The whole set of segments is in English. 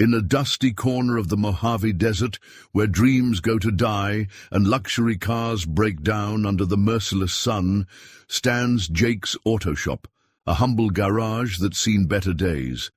In a dusty corner of the Mojave Desert, where dreams go to die and luxury cars break down under the merciless sun, stands Jake's Auto Shop, a humble garage that's seen better days.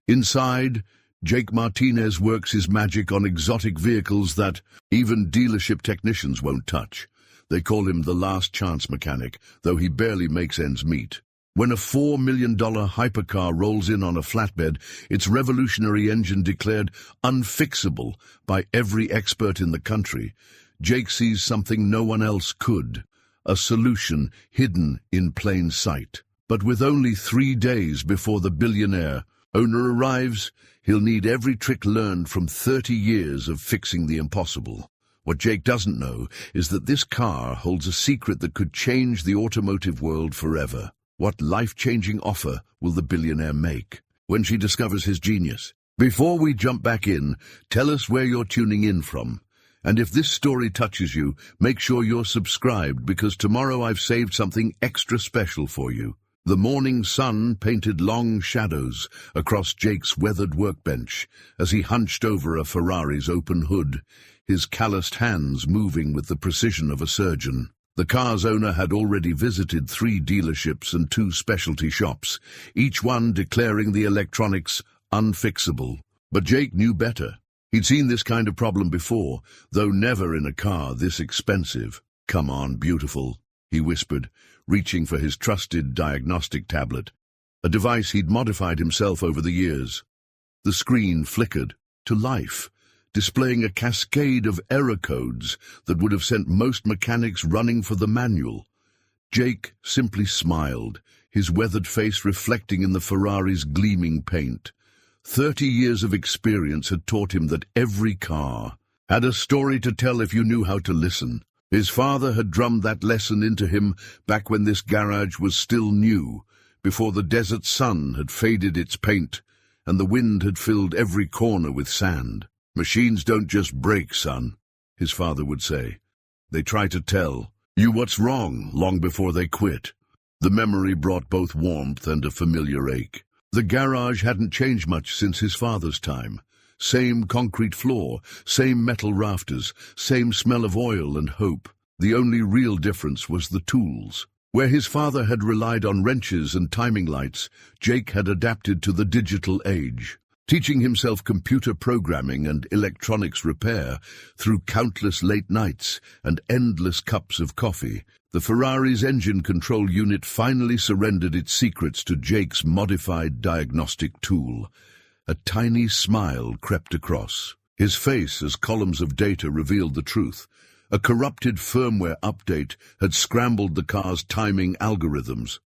Inside, Jake Martinez works his magic on exotic vehicles that even dealership technicians won't touch. They call him the last chance mechanic, though he barely makes ends meet. When a $4 million hypercar rolls in on a flatbed, its revolutionary engine declared unfixable by every expert in the country, Jake sees something no one else could, a solution hidden in plain sight. But with only 3 days before the billionaire owner arrives, he'll need every trick learned from 30 years of fixing the impossible. What Jake doesn't know is that this car holds a secret that could change the automotive world forever. What life-changing offer will the billionaire make when she discovers his genius? Before we jump back in, tell us where you're tuning in from. And if this story touches you, make sure you're subscribed, because tomorrow I've saved something extra special for you. The morning sun painted long shadows across Jake's weathered workbench as he hunched over a Ferrari's open hood, his calloused hands moving with the precision of a surgeon. The car's owner had already visited 3 dealerships and 2 specialty shops, each one declaring the electronics unfixable. But Jake knew better. He'd seen this kind of problem before, though never in a car this expensive. "Come on, beautiful," he whispered, reaching for his trusted diagnostic tablet, a device he'd modified himself over the years. The screen flickered to life, displaying a cascade of error codes that would have sent most mechanics running for the manual. Jake simply smiled, his weathered face reflecting in the Ferrari's gleaming paint. 30 years of experience had taught him that every car had a story to tell if you knew how to listen. His father had drummed that lesson into him back when this garage was still new, before the desert sun had faded its paint and the wind had filled every corner with sand. "Machines don't just break, son," his father would say. "They try to tell you what's wrong long before they quit." The memory brought both warmth and a familiar ache. The garage hadn't changed much since his father's time. Same concrete floor, same metal rafters, same smell of oil and hope. The only real difference was the tools. Where his father had relied on wrenches and timing lights, Jake had adapted to the digital age, teaching himself computer programming and electronics repair through countless late nights and endless cups of coffee. The Ferrari's engine control unit finally surrendered its secrets to Jake's modified diagnostic tool. A tiny smile crept across his face as columns of data revealed the truth. A corrupted firmware update had scrambled the car's timing algorithms.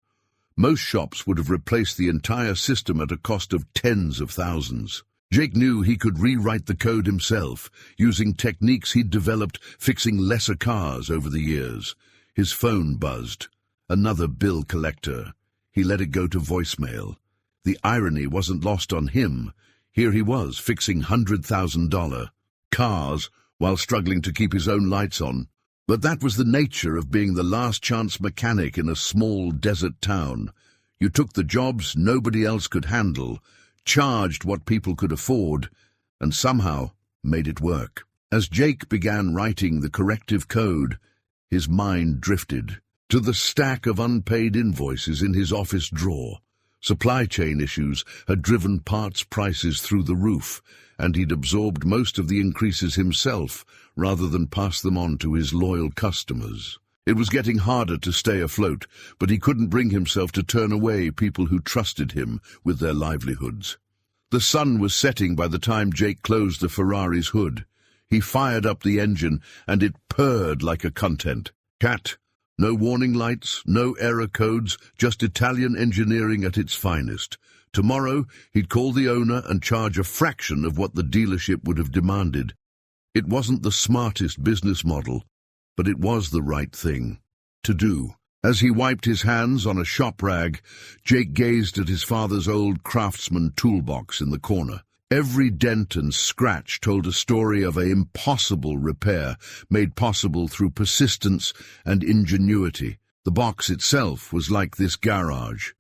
Most shops would have replaced the entire system at a cost of tens of thousands. Jake knew he could rewrite the code himself, using techniques he'd developed fixing lesser cars over the years. His phone buzzed. Another bill collector. He let it go to voicemail. The irony wasn't lost on him. Here he was, fixing $100,000 cars while struggling to keep his own lights on. But that was the nature of being the last chance mechanic in a small desert town. You took the jobs nobody else could handle, charged what people could afford, and somehow made it work. As Jake began writing the corrective code, his mind drifted to the stack of unpaid invoices in his office drawer. Supply chain issues had driven parts prices through the roof, and he'd absorbed most of the increases himself rather than pass them on to his loyal customers. It was getting harder to stay afloat, but he couldn't bring himself to turn away people who trusted him with their livelihoods. The sun was setting by the time Jake closed the Ferrari's hood. He fired up the engine, and it purred like a content cat. No warning lights, no error codes, just Italian engineering at its finest. Tomorrow, he'd call the owner and charge a fraction of what the dealership would have demanded. It wasn't the smartest business model, but it was the right thing to do. As he wiped his hands on a shop rag, Jake gazed at his father's old Craftsman toolbox in the corner. Every dent and scratch told a story of an impossible repair made possible through persistence and ingenuity. The box itself was like this garage,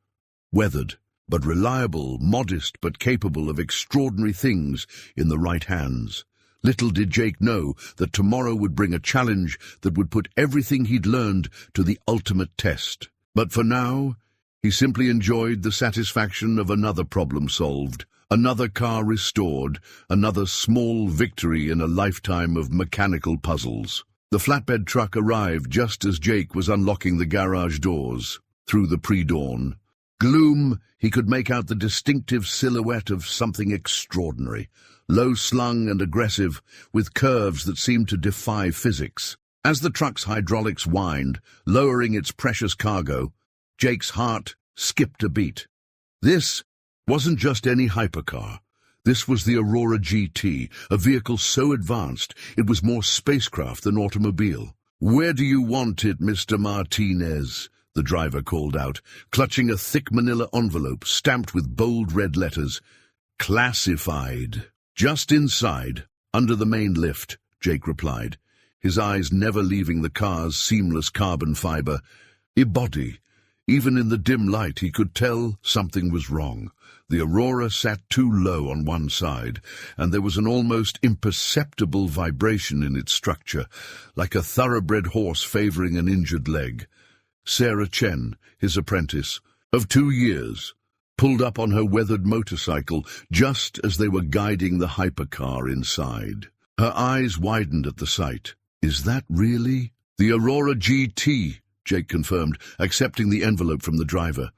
weathered, but reliable, modest, but capable of extraordinary things in the right hands. Little did Jake know that tomorrow would bring a challenge that would put everything he'd learned to the ultimate test. But for now, he simply enjoyed the satisfaction of another problem solved, another car restored, another small victory in a lifetime of mechanical puzzles. The flatbed truck arrived just as Jake was unlocking the garage doors. Through the pre-dawn gloom, he could make out the distinctive silhouette of something extraordinary, low-slung and aggressive, with curves that seemed to defy physics. As the truck's hydraulics whined, lowering its precious cargo, Jake's heart skipped a beat. This wasn't just any hypercar. This was the Aurora GT, a vehicle so advanced it was more spacecraft than automobile. "Where do you want it, Mr. Martinez?" the driver called out, clutching a thick manila envelope stamped with bold red letters. "Classified." "Just inside, under the main lift," Jake replied, his eyes never leaving the car's seamless carbon fiber. Body. Even in the dim light, he could tell something was wrong. The Aurora sat too low on one side, and there was an almost imperceptible vibration in its structure, like a thoroughbred horse favoring an injured leg. Sarah Chen, his apprentice, of 2 years, pulled up on her weathered motorcycle just as they were guiding the hypercar inside. Her eyes widened at the sight. "Is that really?" "The Aurora GT," Jake confirmed, accepting the envelope from the driver.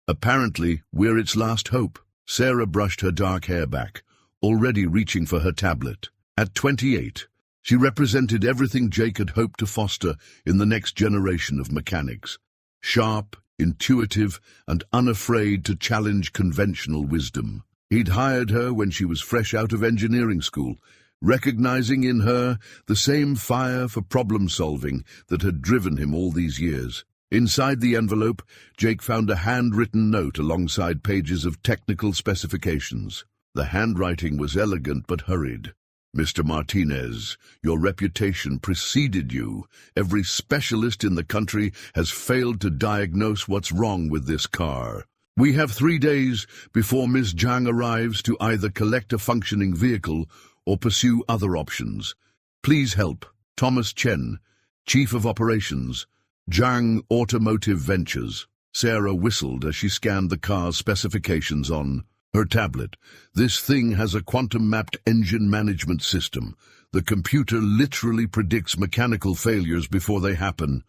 "Apparently, we're its last hope." Sarah brushed her dark hair back, already reaching for her tablet. At 28, she represented everything Jake had hoped to foster in the next generation of mechanics. Sharp, intuitive, and unafraid to challenge conventional wisdom. He'd hired her when she was fresh out of engineering school, recognizing in her the same fire for problem-solving that had driven him all these years. Inside the envelope, Jake found a handwritten note alongside pages of technical specifications. The handwriting was elegant but hurried. "Mr. Martinez, your reputation preceded you. Every specialist in the country has failed to diagnose what's wrong with this car. We have 3 days before Ms. Zhang arrives to either collect a functioning vehicle or pursue other options. Please help. Thomas Chen, Chief of Operations, Zhang Automotive Ventures." Sarah whistled as she scanned the car's specifications on her tablet. "This thing has a quantum-mapped engine management system. The computer literally predicts mechanical failures before they happen."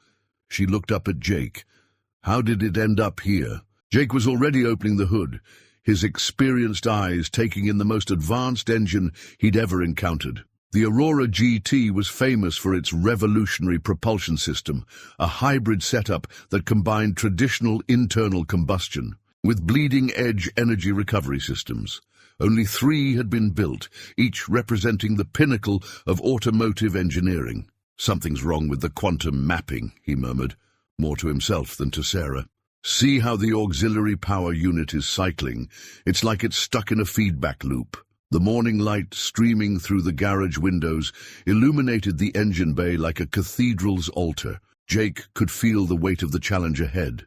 She looked up at Jake. "How did it end up here?" Jake was already opening the hood, his experienced eyes taking in the most advanced engine he'd ever encountered. The Aurora GT was famous for its revolutionary propulsion system, a hybrid setup that combined traditional internal combustion with bleeding-edge energy recovery systems. Only 3 had been built, each representing the pinnacle of automotive engineering. "Something's wrong with the quantum mapping," he murmured, more to himself than to Sarah. "See how the auxiliary power unit is cycling. It's like it's stuck in a feedback loop." The morning light streaming through the garage windows illuminated the engine bay like a cathedral's altar. Jake could feel the weight of the challenge ahead.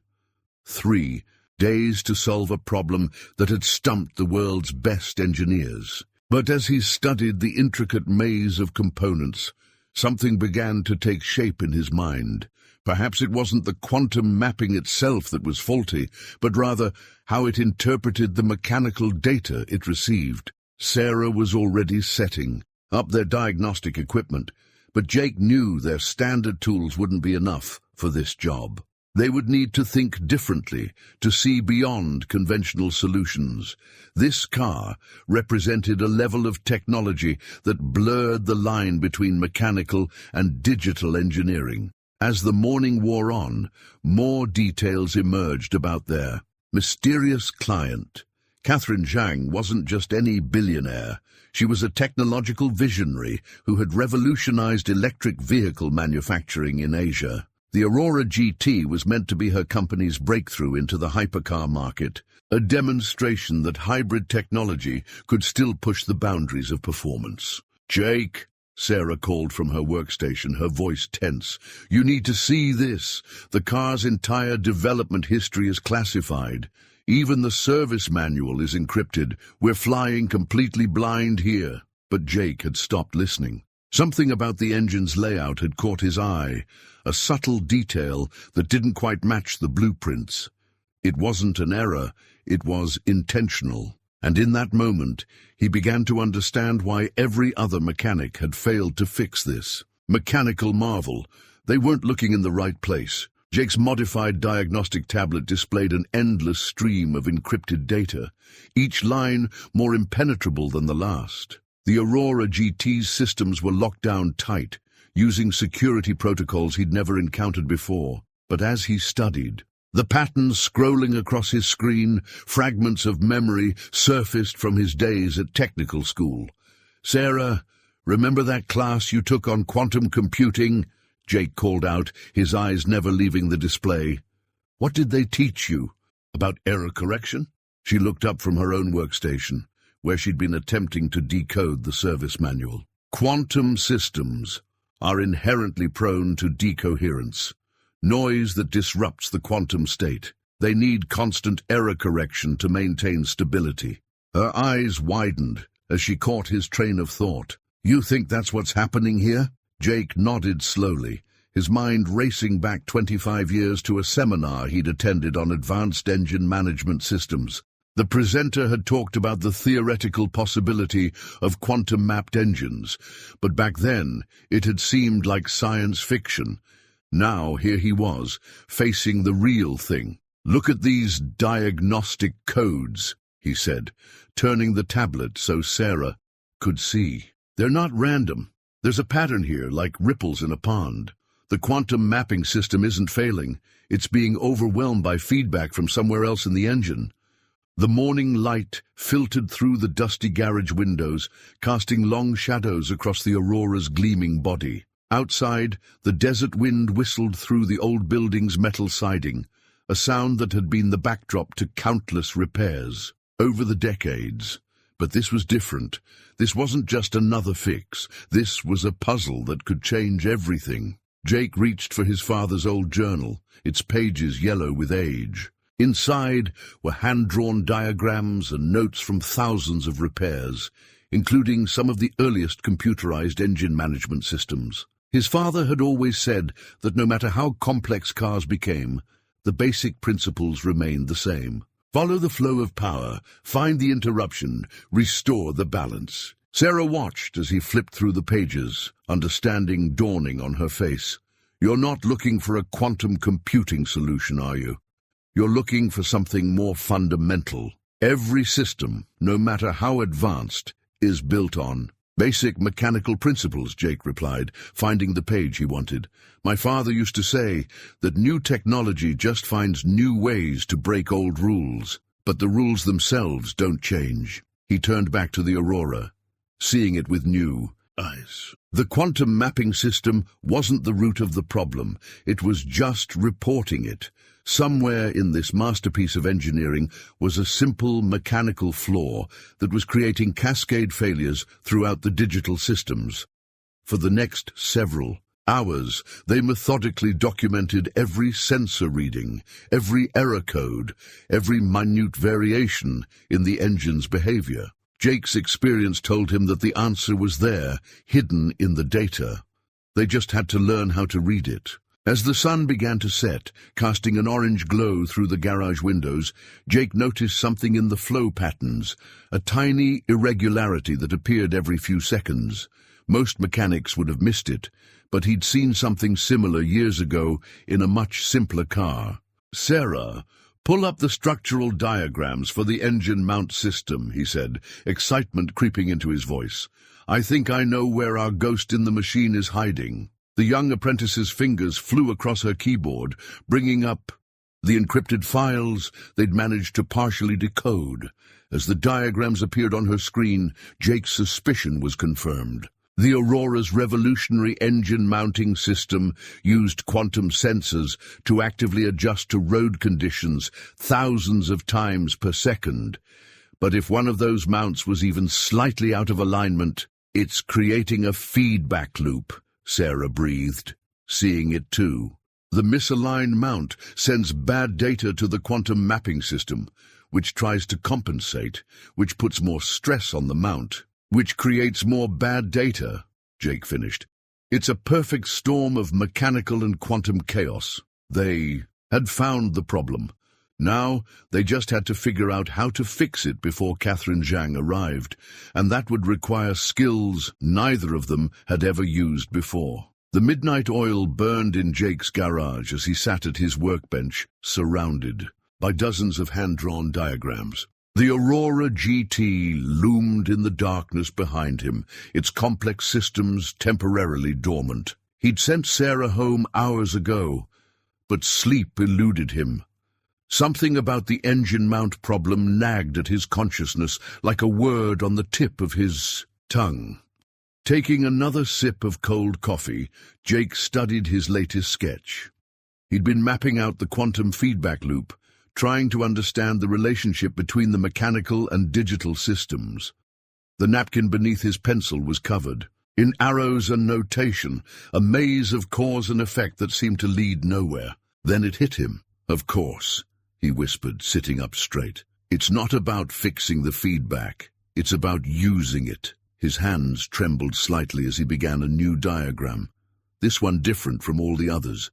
3 days to solve a problem that had stumped the world's best engineers. But as he studied the intricate maze of components, something began to take shape in his mind. Perhaps it wasn't the quantum mapping itself that was faulty, but rather how it interpreted the mechanical data it received. Sarah was already setting up their diagnostic equipment, but Jake knew their standard tools wouldn't be enough for this job. They would need to think differently, to see beyond conventional solutions. This car represented a level of technology that blurred the line between mechanical and digital engineering. As the morning wore on, more details emerged about their mysterious client. Catherine Zhang wasn't just any billionaire. She was a technological visionary who had revolutionized electric vehicle manufacturing in Asia. The Aurora GT was meant to be her company's breakthrough into the hypercar market, a demonstration that hybrid technology could still push the boundaries of performance. "Jake," Sarah called from her workstation, her voice tense, "you need to see this. The car's entire development history is classified. Even the service manual is encrypted. We're flying completely blind here." But Jake had stopped listening. Something about the engine's layout had caught his eye, a subtle detail that didn't quite match the blueprints. It wasn't an error, it was intentional. And in that moment, he began to understand why every other mechanic had failed to fix this. Mechanical marvel. They weren't looking in the right place. Jake's modified diagnostic tablet displayed an endless stream of encrypted data, each line more impenetrable than the last. The Aurora GT's systems were locked down tight, using security protocols he'd never encountered before. But as he studied, the patterns scrolling across his screen, fragments of memory surfaced from his days at technical school. "Sarah, remember that class you took on quantum computing?" Jake called out, his eyes never leaving the display. "What did they teach you? About error correction?" She looked up from her own workstation, where she'd been attempting to decode the service manual. "Quantum systems are inherently prone to decoherence, noise that disrupts the quantum state. They need constant error correction to maintain stability." Her eyes widened as she caught his train of thought. "You think that's what's happening here?" Jake nodded slowly, his mind racing back 25 years to a seminar he'd attended on advanced engine management systems. The presenter had talked about the theoretical possibility of quantum-mapped engines, but back then it had seemed like science fiction. Now here he was, facing the real thing. "Look at these diagnostic codes," he said, turning the tablet so Sarah could see. "They're not random. There's a pattern here, like ripples in a pond. The quantum mapping system isn't failing. It's being overwhelmed by feedback from somewhere else in the engine." The morning light filtered through the dusty garage windows, casting long shadows across the Aurora's gleaming body. Outside, the desert wind whistled through the old building's metal siding, a sound that had been the backdrop to countless repairs over the decades. But this was different. This wasn't just another fix. This was a puzzle that could change everything. Jake reached for his father's old journal, its pages yellow with age. Inside were hand-drawn diagrams and notes from thousands of repairs, including some of the earliest computerized engine management systems. His father had always said that no matter how complex cars became, the basic principles remained the same. Follow the flow of power, find the interruption, restore the balance. Sarah watched as he flipped through the pages, understanding dawning on her face. "You're not looking for a quantum computing solution, are you? You're looking for something more fundamental. Every system, no matter how advanced, is built on basic mechanical principles," Jake replied, finding the page he wanted. "My father used to say that new technology just finds new ways to break old rules, but the rules themselves don't change." He turned back to the Aurora, seeing it with new eyes. The quantum mapping system wasn't the root of the problem. It was just reporting it. Somewhere in this masterpiece of engineering was a simple mechanical flaw that was creating cascade failures throughout the digital systems. For the next several hours, they methodically documented every sensor reading, every error code, every minute variation in the engine's behavior. Jake's experience told him that the answer was there, hidden in the data. They just had to learn how to read it. As the sun began to set, casting an orange glow through the garage windows, Jake noticed something in the flow patterns, a tiny irregularity that appeared every few seconds. Most mechanics would have missed it, but he'd seen something similar years ago in a much simpler car. "Sarah, pull up the structural diagrams for the engine mount system," he said, excitement creeping into his voice. "I think I know where our ghost in the machine is hiding." The young apprentice's fingers flew across her keyboard, bringing up the encrypted files they'd managed to partially decode. As the diagrams appeared on her screen, Jake's suspicion was confirmed. The Aurora's revolutionary engine mounting system used quantum sensors to actively adjust to road conditions thousands of times per second. But if one of those mounts was even slightly out of alignment, it's creating a feedback loop, Sarah breathed, seeing it too. The misaligned mount sends bad data to the quantum mapping system, which tries to compensate, which puts more stress on the mount, which creates more bad data, Jake finished. It's a perfect storm of mechanical and quantum chaos. They had found the problem. Now, they just had to figure out how to fix it before Catherine Zhang arrived, and that would require skills neither of them had ever used before. The midnight oil burned in Jake's garage as he sat at his workbench, surrounded by dozens of hand-drawn diagrams. The Aurora GT loomed in the darkness behind him, its complex systems temporarily dormant. He'd sent Sarah home hours ago, but sleep eluded him. Something about the engine mount problem nagged at his consciousness like a word on the tip of his tongue. Taking another sip of cold coffee, Jake studied his latest sketch. He'd been mapping out the quantum feedback loop, trying to understand the relationship between the mechanical and digital systems. The napkin beneath his pencil was covered in arrows and notation, a maze of cause and effect that seemed to lead nowhere. Then it hit him. Of course, he whispered, sitting up straight. It's not about fixing the feedback. It's about using it. His hands trembled slightly as he began a new diagram, this one different from all the others.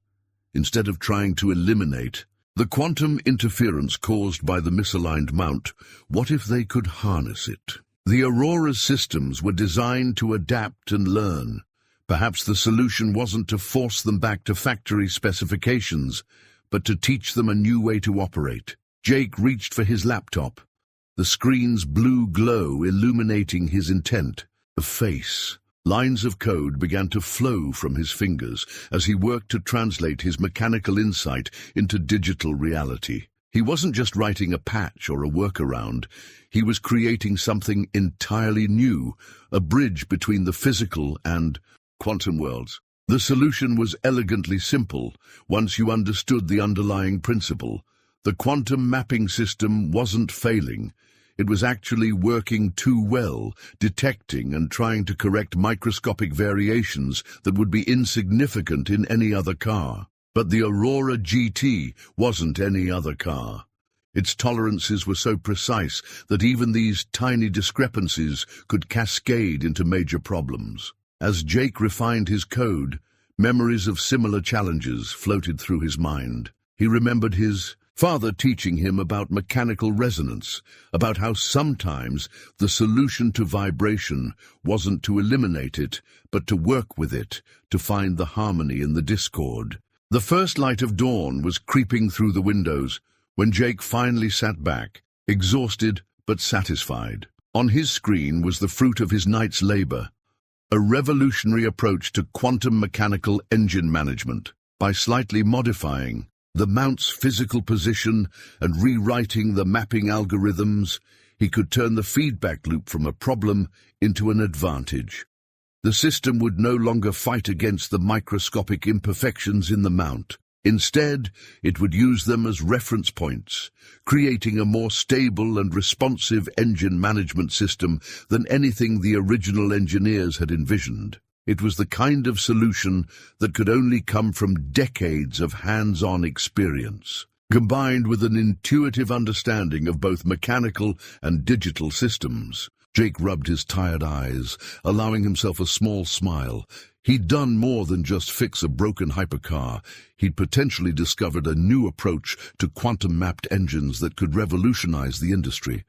Instead of trying to eliminate the quantum interference caused by the misaligned mount, what if they could harness it? The Aurora's systems were designed to adapt and learn. Perhaps the solution wasn't to force them back to factory specifications, but to teach them a new way to operate. Jake reached for his laptop, the screen's blue glow illuminating his intent. A face. Lines of code began to flow from his fingers as he worked to translate his mechanical insight into digital reality. He wasn't just writing a patch or a workaround. He was creating something entirely new, a bridge between the physical and quantum worlds. The solution was elegantly simple once you understood the underlying principle. The quantum mapping system wasn't failing. It was actually working too well, detecting and trying to correct microscopic variations that would be insignificant in any other car. But the Aurora GT wasn't any other car. Its tolerances were so precise that even these tiny discrepancies could cascade into major problems. As Jake refined his code, memories of similar challenges floated through his mind. He remembered his father teaching him about mechanical resonance, about how sometimes the solution to vibration wasn't to eliminate it, but to work with it, to find the harmony in the discord. The first light of dawn was creeping through the windows when Jake finally sat back, exhausted but satisfied. On his screen was the fruit of his night's labor, a revolutionary approach to quantum mechanical engine management. By slightly modifying the mount's physical position and rewriting the mapping algorithms, he could turn the feedback loop from a problem into an advantage. The system would no longer fight against the microscopic imperfections in the mount. Instead, it would use them as reference points, creating a more stable and responsive engine management system than anything the original engineers had envisioned. It was the kind of solution that could only come from decades of hands-on experience, combined with an intuitive understanding of both mechanical and digital systems. Jake rubbed his tired eyes, allowing himself a small smile. He'd done more than just fix a broken hypercar. He'd potentially discovered a new approach to quantum-mapped engines that could revolutionize the industry.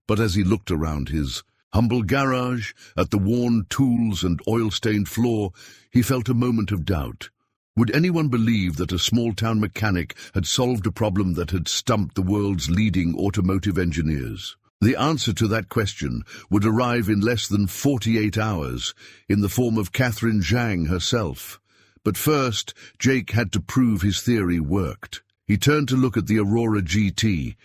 But as he looked around his humble garage, at the worn tools and oil-stained floor, he felt a moment of doubt. Would anyone believe that a small-town mechanic had solved a problem that had stumped the world's leading automotive engineers? The answer to that question would arrive in less than 48 hours, in the form of Catherine Zhang herself. But first, Jake had to prove his theory worked. He turned to look at the Aurora GT,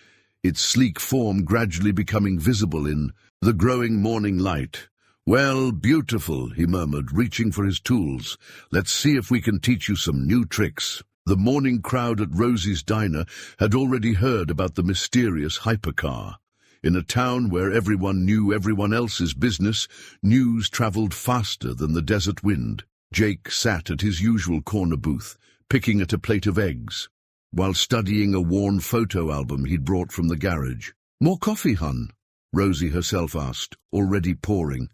its sleek form gradually becoming visible in the growing morning light. "Well, beautiful," he murmured, reaching for his tools. "Let's see if we can teach you some new tricks." The morning crowd at Rosie's diner had already heard about the mysterious hypercar. In a town where everyone knew everyone else's business, news traveled faster than the desert wind. Jake sat at his usual corner booth, picking at a plate of eggs, while studying a worn photo album he'd brought from the garage. More coffee, hun? Rosie herself asked, already pouring.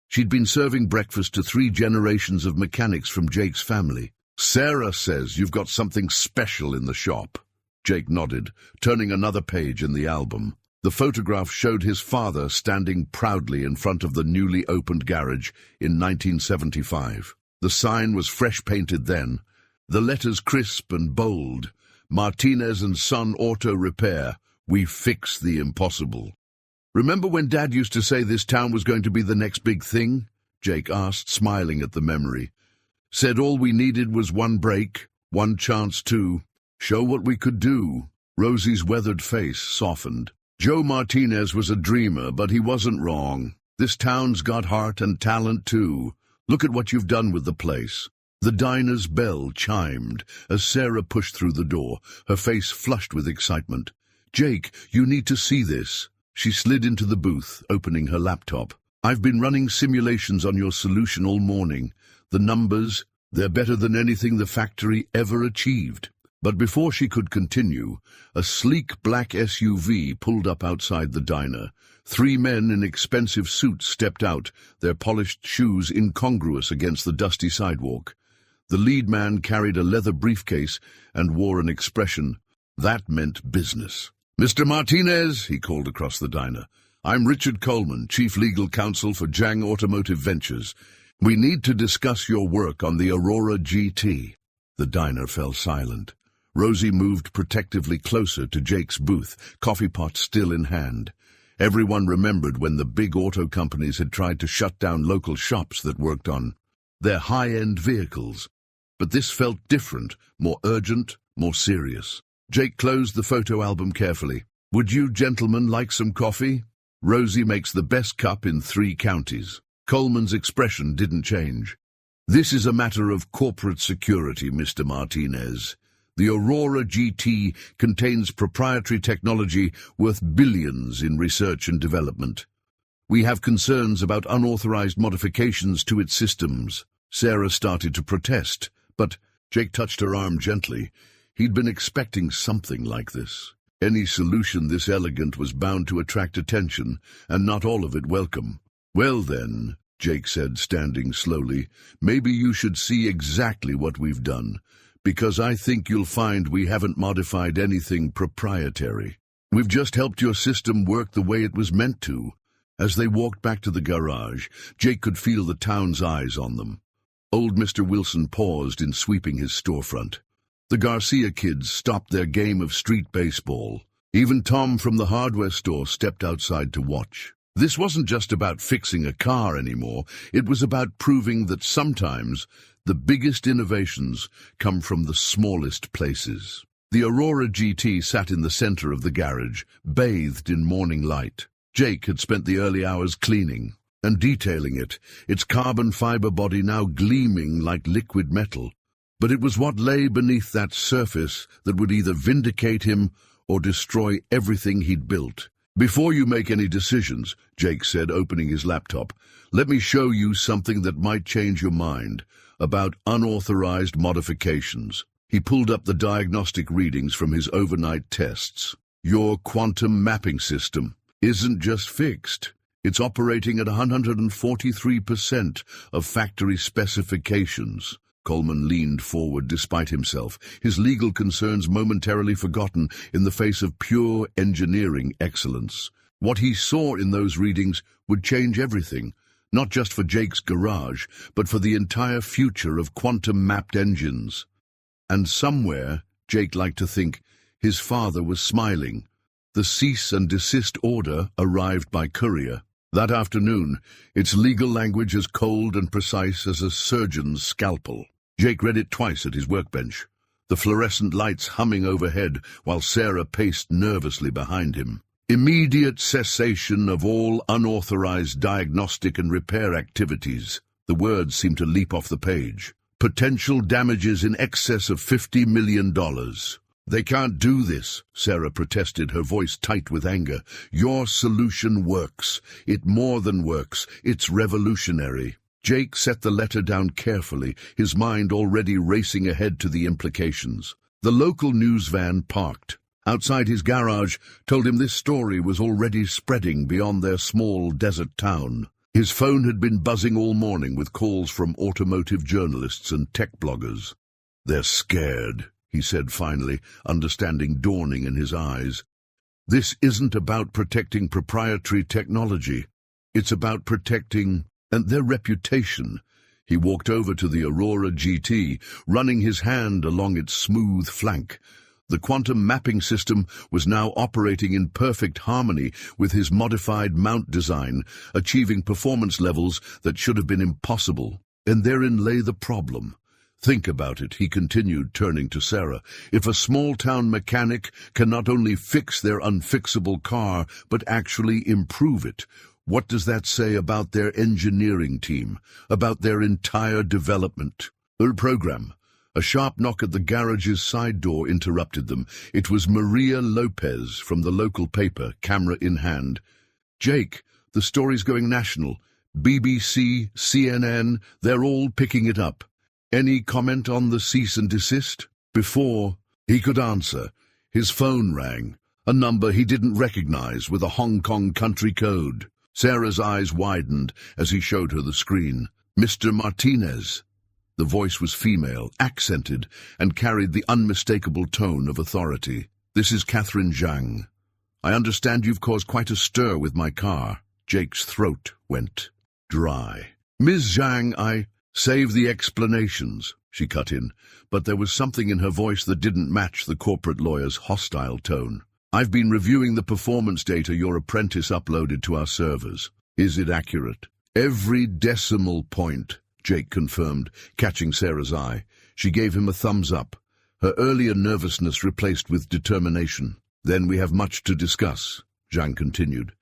She'd been serving breakfast to 3 generations of mechanics from Jake's family. Sarah says you've got something special in the shop. Jake nodded, turning another page in the album. The photograph showed his father standing proudly in front of the newly opened garage in 1975. The sign was fresh painted then, the letters crisp and bold. Martinez and Son Auto Repair. We fix the impossible. Remember when Dad used to say this town was going to be the next big thing? Jake asked, smiling at the memory. Said all we needed was one break, one chance to show what we could do. Rosie's weathered face softened. Joe Martinez was a dreamer, but he wasn't wrong. This town's got heart and talent, too. Look at what you've done with the place. The diner's bell chimed as Sarah pushed through the door, her face flushed with excitement. Jake, you need to see this. She slid into the booth, opening her laptop. I've been running simulations on your solution all morning. The numbers, they're better than anything the factory ever achieved. But before she could continue, a sleek black SUV pulled up outside the diner. 3 men in expensive suits stepped out, their polished shoes incongruous against the dusty sidewalk. The lead man carried a leather briefcase and wore an expression that meant business. Mr. Martinez, he called across the diner. I'm Richard Coleman, Chief Legal Counsel for Jang Automotive Ventures. We need to discuss your work on the Aurora GT. The diner fell silent. Rosie moved protectively closer to Jake's booth, coffee pot still in hand. Everyone remembered when the big auto companies had tried to shut down local shops that worked on their high-end vehicles. But this felt different, more urgent, more serious. Jake closed the photo album carefully. Would you gentlemen like some coffee? Rosie makes the best cup in 3 counties. Coleman's expression didn't change. This is a matter of corporate security, Mr. Martinez. The Aurora GT contains proprietary technology worth billions in research and development. We have concerns about unauthorized modifications to its systems. Sarah started to protest, but Jake touched her arm gently. He'd been expecting something like this. Any solution this elegant was bound to attract attention, and not all of it welcome. Well then, Jake said, standing slowly, maybe you should see exactly what we've done, because I think you'll find we haven't modified anything proprietary. We've just helped your system work the way it was meant to. As they walked back to the garage, Jake could feel the town's eyes on them. Old Mr. Wilson paused in sweeping his storefront. The Garcia kids stopped their game of street baseball. Even Tom from the hardware store stepped outside to watch. This wasn't just about fixing a car anymore. It was about proving that sometimes the biggest innovations come from the smallest places. The Aurora GT sat in the center of the garage, bathed in morning light. Jake had spent the early hours cleaning and detailing it, its carbon fiber body now gleaming like liquid metal. But it was what lay beneath that surface that would either vindicate him or destroy everything he'd built. Before you make any decisions, Jake said, opening his laptop, let me show you something that might change your mind about unauthorized modifications. He pulled up the diagnostic readings from his overnight tests. Your quantum mapping system isn't just fixed. It's operating at 143% of factory specifications. Coleman leaned forward despite himself, his legal concerns momentarily forgotten in the face of pure engineering excellence. What he saw in those readings would change everything, not just for Jake's garage, but for the entire future of quantum-mapped engines. And somewhere, Jake liked to think, his father was smiling. The cease and desist order arrived by courier. That afternoon, its legal language as cold and precise as a surgeon's scalpel. Jake read it twice at his workbench, the fluorescent lights humming overhead while Sarah paced nervously behind him. Immediate cessation of all unauthorized diagnostic and repair activities. The words seemed to leap off the page. Potential damages in excess of $50 million. They can't do this, Sarah protested, her voice tight with anger. Your solution works. It more than works. It's revolutionary. Jake set the letter down carefully, his mind already racing ahead to the implications. The local news van parked. outside his garage, told him this story was already spreading beyond their small desert town. His phone had been buzzing all morning with calls from automotive journalists and tech bloggers. "They're scared," he said finally, understanding dawning in his eyes. "This isn't about protecting proprietary technology. It's about protecting their reputation." He walked over to the Aurora GT, running his hand along its smooth flank. The quantum mapping system was now operating in perfect harmony with his modified mount design, achieving performance levels that should have been impossible. And therein lay the problem. "Think about it," he continued, turning to Sarah. "If a small-town mechanic can not only fix their unfixable car, but actually improve it, what does that say about their engineering team, about their entire development program?" A sharp knock at the garage's side door interrupted them. It was Maria Lopez from the local paper, camera in hand. "Jake, the story's going national. BBC, CNN, they're all picking it up. Any comment on the cease and desist?" Before he could answer, his phone rang, a number he didn't recognize with a Hong Kong country code. Sarah's eyes widened as he showed her the screen. "Mr. Martinez." The voice was female, accented, and carried the unmistakable tone of authority. "This is Catherine Zhang. I understand you've caused quite a stir with my car." Jake's throat went dry. "Ms. Zhang, save the explanations," she cut in, but there was something in her voice that didn't match the corporate lawyer's hostile tone. "I've been reviewing the performance data your apprentice uploaded to our servers. Is it accurate?" "Every decimal point," Jake confirmed, catching Sarah's eye. She gave him a thumbs up, her earlier nervousness replaced with determination. "Then we have much to discuss," Zhang continued.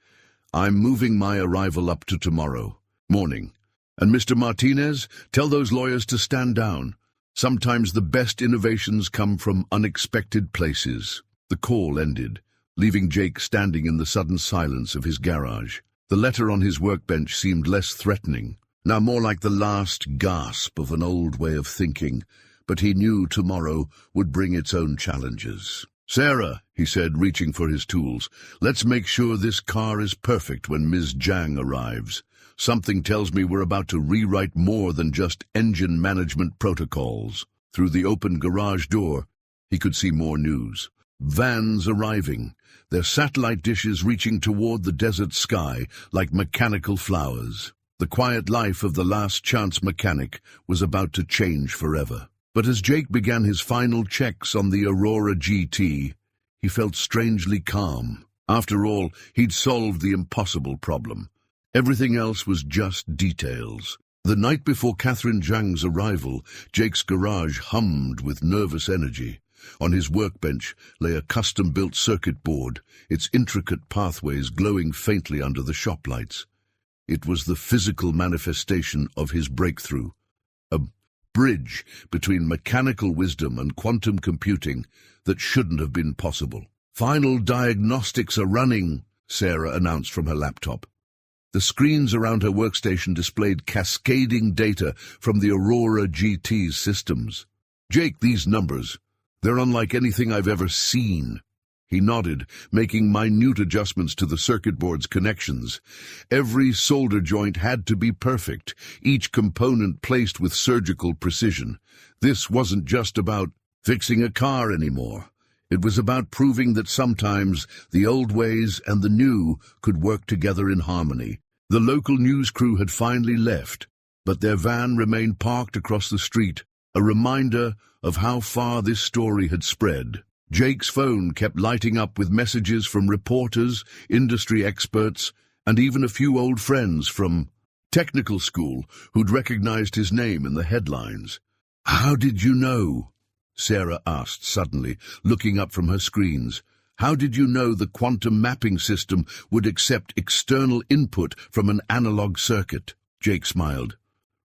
"I'm moving my arrival up to tomorrow morning. And Mr. Martinez, tell those lawyers to stand down. Sometimes the best innovations come from unexpected places." The call ended, leaving Jake standing in the sudden silence of his garage. The letter on his workbench seemed less threatening, now more like the last gasp of an old way of thinking, but he knew tomorrow would bring its own challenges. "Sarah," he said, reaching for his tools, "let's make sure this car is perfect when Ms. Zhang arrives. Something tells me we're about to rewrite more than just engine management protocols." Through the open garage door, he could see more news. Vans arriving, their satellite dishes reaching toward the desert sky like mechanical flowers. The quiet life of the last-chance mechanic was about to change forever. But as Jake began his final checks on the Aurora GT, he felt strangely calm. After all, he'd solved the impossible problem. Everything else was just details. The night before Catherine Zhang's arrival, Jake's garage hummed with nervous energy. On his workbench lay a custom-built circuit board, its intricate pathways glowing faintly under the shop lights. It was the physical manifestation of his breakthrough, a bridge between mechanical wisdom and quantum computing that shouldn't have been possible. "Final diagnostics are running," Sarah announced from her laptop. The screens around her workstation displayed cascading data from the Aurora GT's systems. "Jake, these numbers, they're unlike anything I've ever seen." He nodded, making minute adjustments to the circuit board's connections. Every solder joint had to be perfect, each component placed with surgical precision. This wasn't just about fixing a car anymore. It was about proving that sometimes the old ways and the new could work together in harmony. The local news crew had finally left, but their van remained parked across the street, a reminder of how far this story had spread. Jake's phone kept lighting up with messages from reporters, industry experts, and even a few old friends from technical school who'd recognized his name in the headlines. "How did you know?" Sarah asked suddenly, looking up from her screens. "How did you know the quantum mapping system would accept external input from an analog circuit?" Jake smiled,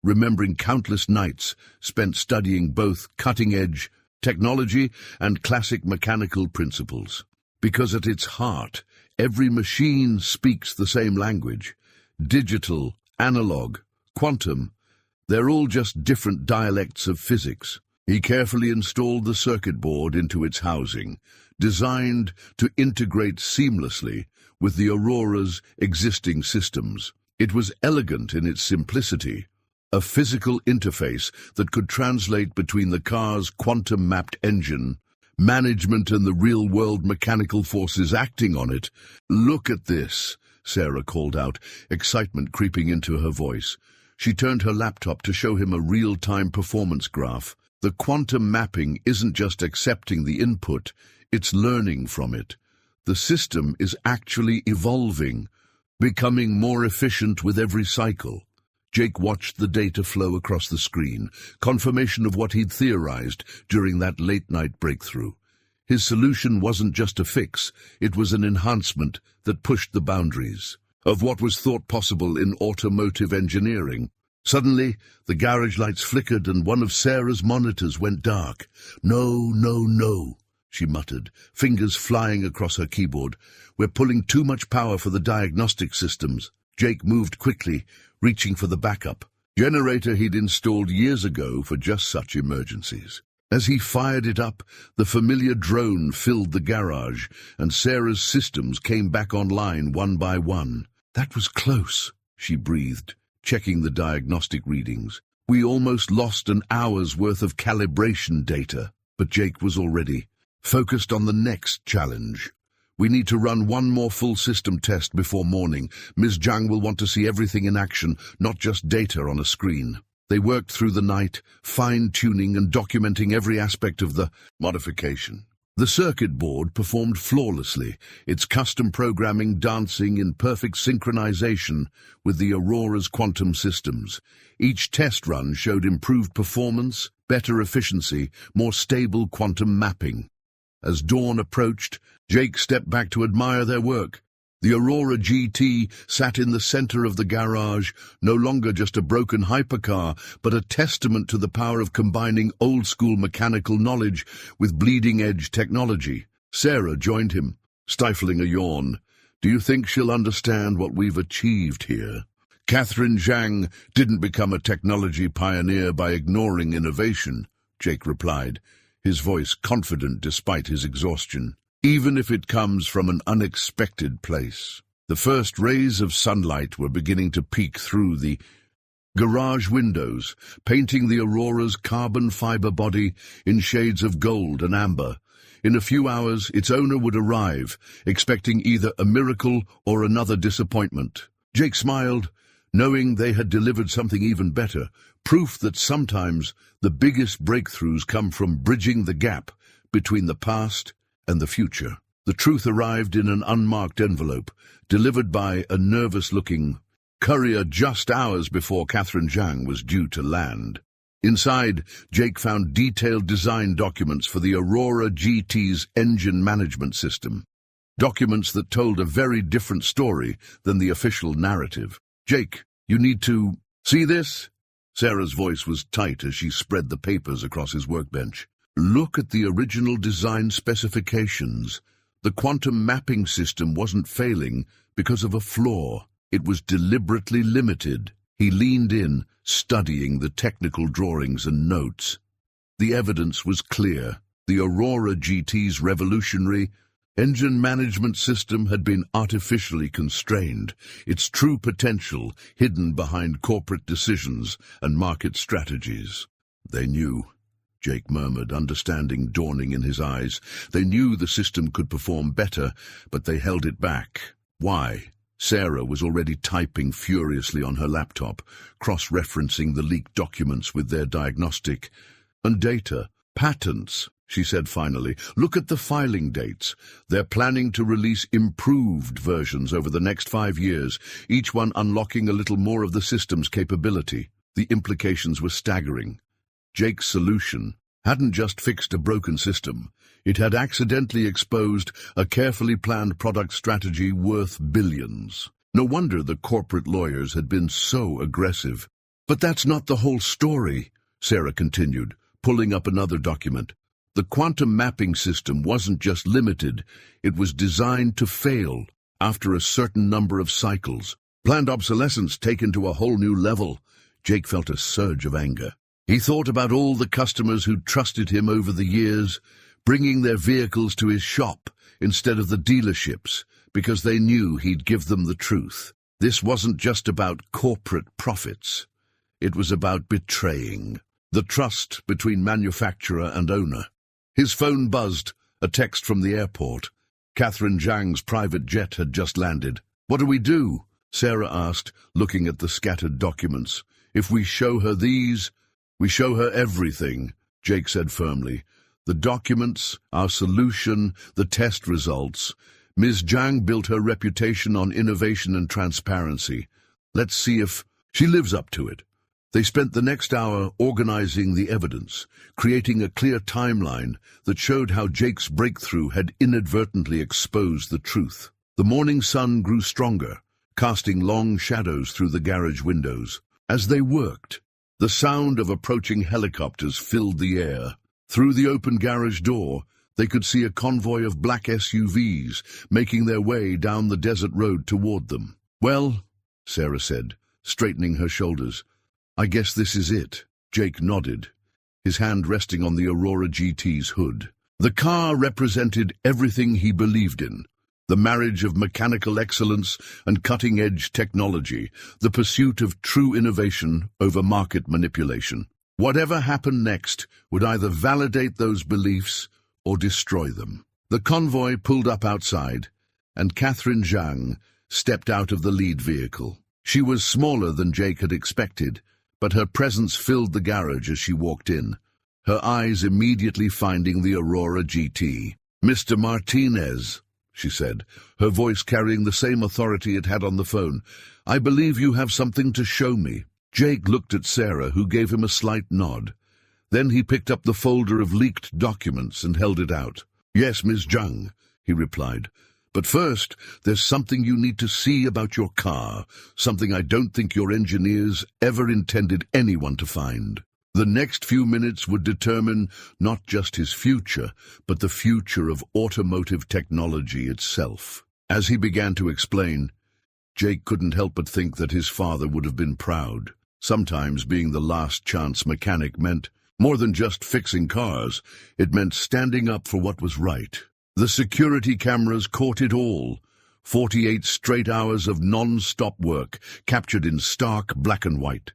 remembering countless nights spent studying both cutting-edge technology and classic mechanical principles. Because at its heart, every machine speaks the same language. Digital, analog, quantum, they're all just different dialects of physics. He carefully installed the circuit board into its housing, designed to integrate seamlessly with the Aurora's existing systems. It was elegant in its simplicity, a physical interface that could translate between the car's quantum-mapped engine, management and the real-world mechanical forces acting on it. "Look at this," Sarah called out, excitement creeping into her voice. She turned her laptop to show him a real-time performance graph. The quantum mapping isn't just accepting the input, it's learning from it. The system is actually evolving, becoming more efficient with every cycle. Jake watched the data flow across the screen, confirmation of what he'd theorized during that late-night breakthrough. His solution wasn't just a fix, it was an enhancement that pushed the boundaries of what was thought possible in automotive engineering. Suddenly, the garage lights flickered and one of Sarah's monitors went dark. "No, no, no," she muttered, fingers flying across her keyboard. "We're pulling too much power for the diagnostic systems." Jake moved quickly, reaching for the backup generator he'd installed years ago for just such emergencies. As he fired it up, the familiar drone filled the garage, and Sarah's systems came back online one by one. "That was close," she breathed, checking the diagnostic readings. "We almost lost an hour's worth of calibration data." But Jake was already focused on the next challenge. "We need to run one more full system test before morning. Ms. Zhang will want to see everything in action, not just data on a screen." They worked through the night, fine-tuning and documenting every aspect of the modification. The circuit board performed flawlessly, its custom programming dancing in perfect synchronization with the Aurora's quantum systems. Each test run showed improved performance, better efficiency, more stable quantum mapping. As dawn approached, Jake stepped back to admire their work. The Aurora GT sat in the center of the garage, no longer just a broken hypercar, but a testament to the power of combining old-school mechanical knowledge with bleeding-edge technology. Sarah joined him, stifling a yawn. "Do you think she'll understand what we've achieved here?" "Catherine Zhang didn't become a technology pioneer by ignoring innovation," Jake replied, his voice confident despite his exhaustion. "Even if it comes from an unexpected place." The first rays of sunlight were beginning to peek through the garage windows, painting the Aurora's carbon fiber body in shades of gold and amber. In a few hours, its owner would arrive, expecting either a miracle or another disappointment. Jake smiled, knowing they had delivered something even better, proof that sometimes the biggest breakthroughs come from bridging the gap between the past and the future. The truth arrived in an unmarked envelope, delivered by a nervous-looking courier just hours before Catherine Zhang was due to land. Inside, Jake found detailed design documents for the Aurora GT's engine management system. Documents that told a very different story than the official narrative. "Jake, you need to see this?" Sarah's voice was tight as she spread the papers across his workbench. "Look at the original design specifications. The quantum mapping system wasn't failing because of a flaw. It was deliberately limited." He leaned in, studying the technical drawings and notes. The evidence was clear. The Aurora GT's revolutionary engine management system had been artificially constrained, its true potential hidden behind corporate decisions and market strategies. "They knew," Jake murmured, understanding dawning in his eyes. "They knew the system could perform better, but they held it back. Why?" Sarah was already typing furiously on her laptop, cross-referencing the leaked documents with their diagnostic and data. "Patents," she said finally. "Look at the filing dates. They're planning to release improved versions over the next 5 years, each one unlocking a little more of the system's capability." The implications were staggering. Jake's solution hadn't just fixed a broken system. It had accidentally exposed a carefully planned product strategy worth billions. No wonder the corporate lawyers had been so aggressive. "But that's not the whole story," Sarah continued, pulling up another document. "The quantum mapping system wasn't just limited, it was designed to fail after a certain number of cycles. Planned obsolescence taken to a whole new level." Jake felt a surge of anger. He thought about all the customers who'd trusted him over the years, bringing their vehicles to his shop instead of the dealerships, because they knew he'd give them the truth. This wasn't just about corporate profits. It was about betraying the trust between manufacturer and owner. His phone buzzed, a text from the airport. Catherine Zhang's private jet had just landed. "What do we do?" Sarah asked, looking at the scattered documents. "If we show her these, we show her everything," Jake said firmly. "The documents, our solution, the test results. Ms. Zhang built her reputation on innovation and transparency. Let's see if she lives up to it." They spent the next hour organizing the evidence, creating a clear timeline that showed how Jake's breakthrough had inadvertently exposed the truth. The morning sun grew stronger, casting long shadows through the garage windows. As they worked, the sound of approaching helicopters filled the air. Through the open garage door, they could see a convoy of black SUVs making their way down the desert road toward them. "Well," Sarah said, straightening her shoulders, "I guess this is it." Jake nodded, his hand resting on the Aurora GT's hood. The car represented everything he believed in: the marriage of mechanical excellence and cutting-edge technology, the pursuit of true innovation over market manipulation. Whatever happened next would either validate those beliefs or destroy them. The convoy pulled up outside, and Catherine Zhang stepped out of the lead vehicle. She was smaller than Jake had expected, but her presence filled the garage as she walked in, her eyes immediately finding the Aurora GT. "Mr. Martinez," she said, her voice carrying the same authority it had on the phone, "I believe you have something to show me." Jake looked at Sarah, who gave him a slight nod. Then he picked up the folder of leaked documents and held it out. "Yes, Ms. Zhang," he replied. "But first, there's something you need to see about your car, something I don't think your engineers ever intended anyone to find." The next few minutes would determine not just his future, but the future of automotive technology itself. As he began to explain, Jake couldn't help but think that his father would have been proud. Sometimes being the last chance mechanic meant more than just fixing cars. It meant standing up for what was right. The security cameras caught it all. 48 straight hours of non-stop work, captured in stark black and white.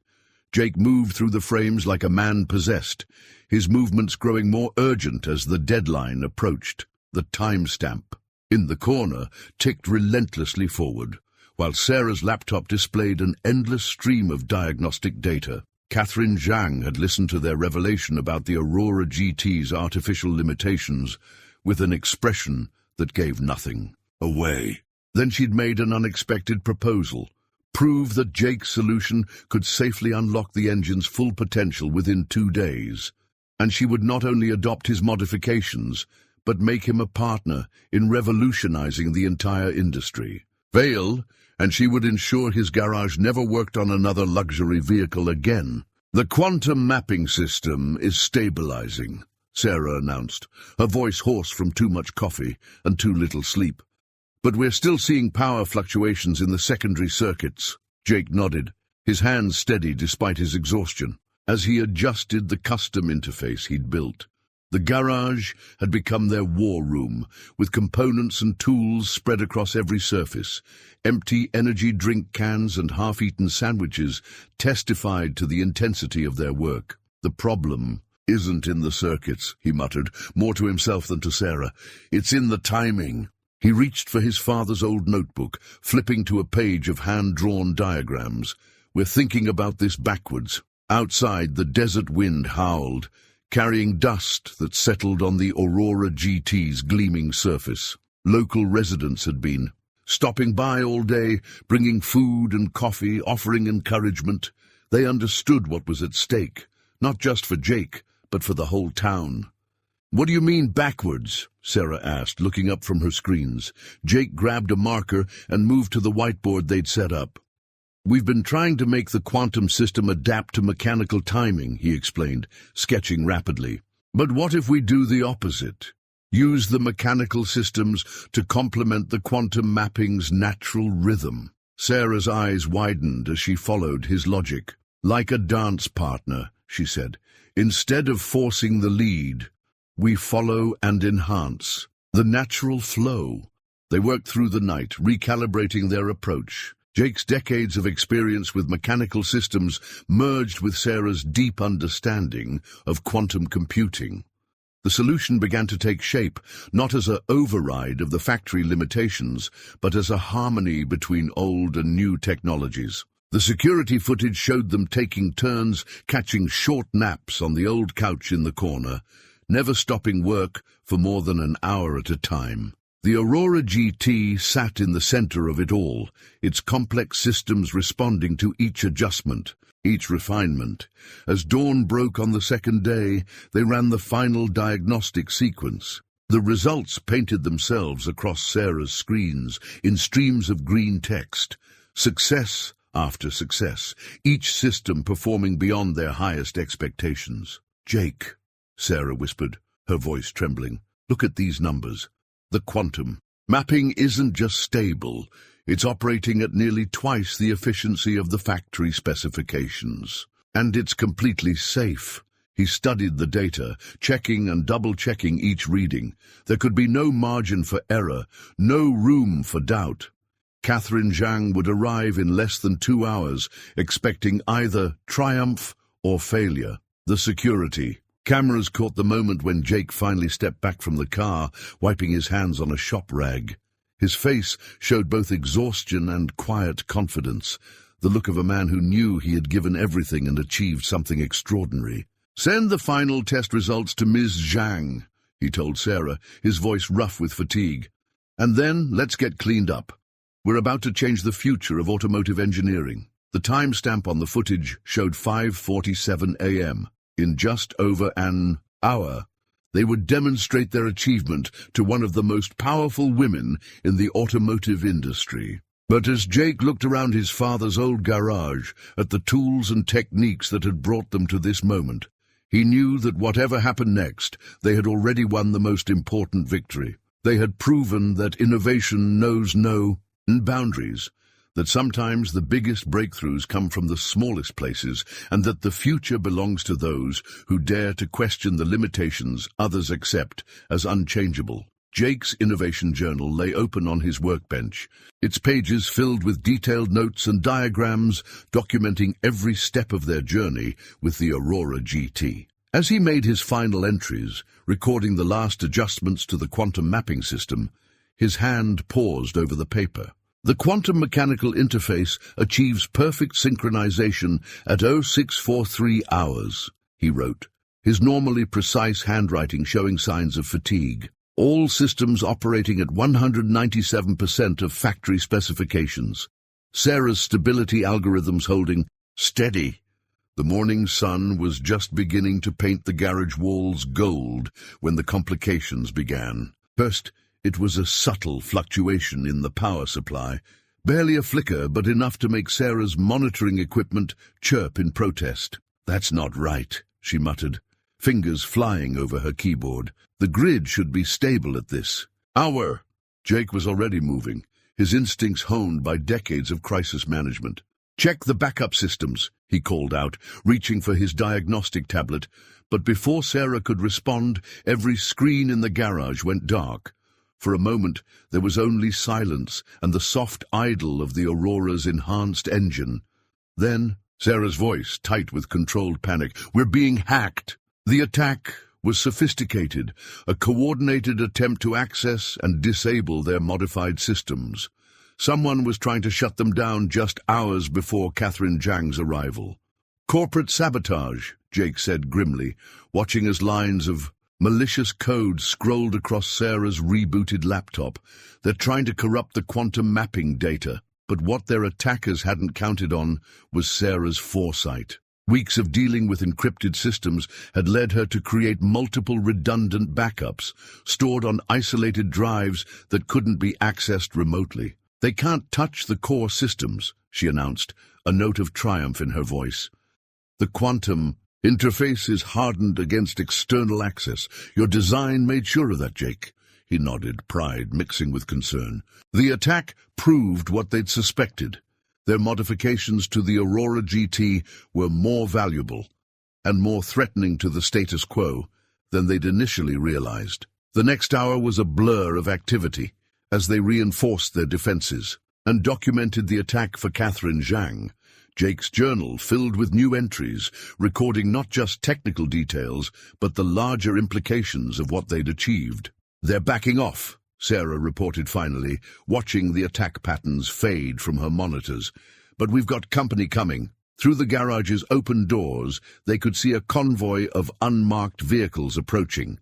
Jake moved through the frames like a man possessed, his movements growing more urgent as the deadline approached. The timestamp in the corner ticked relentlessly forward, while Sarah's laptop displayed an endless stream of diagnostic data. Catherine Zhang had listened to their revelation about the Aurora GT's artificial limitations with an expression that gave nothing away. Then she'd made an unexpected proposal: prove that Jake's solution could safely unlock the engine's full potential within 2 days. And she would not only adopt his modifications, but make him a partner in revolutionizing the entire industry. Vale, and she would ensure his garage never worked on another luxury vehicle again. "The quantum mapping system is stabilizing," Sarah announced, her voice hoarse from too much coffee and too little sleep. "But we're still seeing power fluctuations in the secondary circuits." Jake nodded, his hands steady despite his exhaustion, as he adjusted the custom interface he'd built. The garage had become their war room, with components and tools spread across every surface. Empty energy drink cans and half-eaten sandwiches testified to the intensity of their work. "The problem isn't in the circuits," he muttered, more to himself than to Sarah. "It's in the timing." He reached for his father's old notebook, flipping to a page of hand-drawn diagrams. "We're thinking about this backwards." Outside, the desert wind howled, carrying dust that settled on the Aurora GT's gleaming surface. Local residents had been stopping by all day, bringing food and coffee, offering encouragement. They understood what was at stake, not just for Jake, but for the whole town. "What do you mean backwards?" Sarah asked, looking up from her screens. Jake grabbed a marker and moved to the whiteboard they'd set up. "We've been trying to make the quantum system adapt to mechanical timing," he explained, sketching rapidly. "But what if we do the opposite? Use the mechanical systems to complement the quantum mapping's natural rhythm?" Sarah's eyes widened as she followed his logic. Like a dance partner, she said. "Instead of forcing the lead, we follow and enhance the natural flow." They worked through the night, recalibrating their approach. Jake's decades of experience with mechanical systems merged with Sarah's deep understanding of quantum computing. The solution began to take shape, not as an override of the factory limitations, but as a harmony between old and new technologies. The security footage showed them taking turns, catching short naps on the old couch in the corner, never stopping work for more than an hour at a time. The Aurora GT sat in the center of it all, its complex systems responding to each adjustment, each refinement. As dawn broke on the second day, they ran the final diagnostic sequence. The results painted themselves across Sarah's screens in streams of green text. Success after success, each system performing beyond their highest expectations. "Jake," Sarah whispered, her voice trembling, "look at these numbers. The quantum mapping isn't just stable, it's operating at nearly twice the efficiency of the factory specifications. And it's completely safe." He studied the data, checking and double-checking each reading. There could be no margin for error, no room for doubt. Catherine Zhang would arrive in less than 2 hours, expecting either triumph or failure. The security cameras caught the moment when Jake finally stepped back from the car, wiping his hands on a shop rag. His face showed both exhaustion and quiet confidence, the look of a man who knew he had given everything and achieved something extraordinary. "Send the final test results to Ms. Zhang," he told Sarah, his voice rough with fatigue. "And then let's get cleaned up. We're about to change the future of automotive engineering." The timestamp on the footage showed 5:47 a.m. In just over an hour, they would demonstrate their achievement to one of the most powerful women in the automotive industry. But as Jake looked around his father's old garage at the tools and techniques that had brought them to this moment, he knew that whatever happened next, they had already won the most important victory. They had proven that innovation knows no boundaries, that sometimes the biggest breakthroughs come from the smallest places, and that the future belongs to those who dare to question the limitations others accept as unchangeable. Jake's innovation journal lay open on his workbench, its pages filled with detailed notes and diagrams documenting every step of their journey with the Aurora GT. As he made his final entries, recording the last adjustments to the quantum mapping system, his hand paused over the paper. "The quantum mechanical interface achieves perfect synchronization at 0643 hours, he wrote, his normally precise handwriting showing signs of fatigue. "All systems operating at 197% of factory specifications. Sarah's stability algorithms holding steady." The morning sun was just beginning to paint the garage walls gold when the complications began. First, it was a subtle fluctuation in the power supply, barely a flicker, but enough to make Sarah's monitoring equipment chirp in protest. "That's not right," she muttered, fingers flying over her keyboard. "The grid should be stable at this hour." Jake was already moving, his instincts honed by decades of crisis management. "Check the backup systems," he called out, reaching for his diagnostic tablet. But before Sarah could respond, every screen in the garage went dark. For a moment, there was only silence and the soft idle of the Aurora's enhanced engine. Then, Sarah's voice, tight with controlled panic, "We're being hacked." The attack was sophisticated, a coordinated attempt to access and disable their modified systems. Someone was trying to shut them down just hours before Catherine Zhang's arrival. "Corporate sabotage," Jake said grimly, watching as lines of malicious code scrolled across Sarah's rebooted laptop. "They're trying to corrupt the quantum mapping data." But what their attackers hadn't counted on was Sarah's foresight. Weeks of dealing with encrypted systems had led her to create multiple redundant backups, stored on isolated drives that couldn't be accessed remotely. "They can't touch the core systems," she announced, a note of triumph in her voice. "The quantum interface is hardened against external access. Your design made sure of that, Jake." He nodded, pride mixing with concern. The attack proved what they'd suspected. Their modifications to the Aurora GT were more valuable. and more threatening to the status quo than they'd initially realized. The next hour was a blur of activity as they reinforced their defenses and documented the attack for Catherine Zhang. Jake's journal filled with new entries, recording not just technical details, but the larger implications of what they'd achieved. "They're backing off," Sarah reported finally, watching the attack patterns fade from her monitors. "But we've got company coming." Through the garage's open doors, they could see a convoy of unmarked vehicles approaching.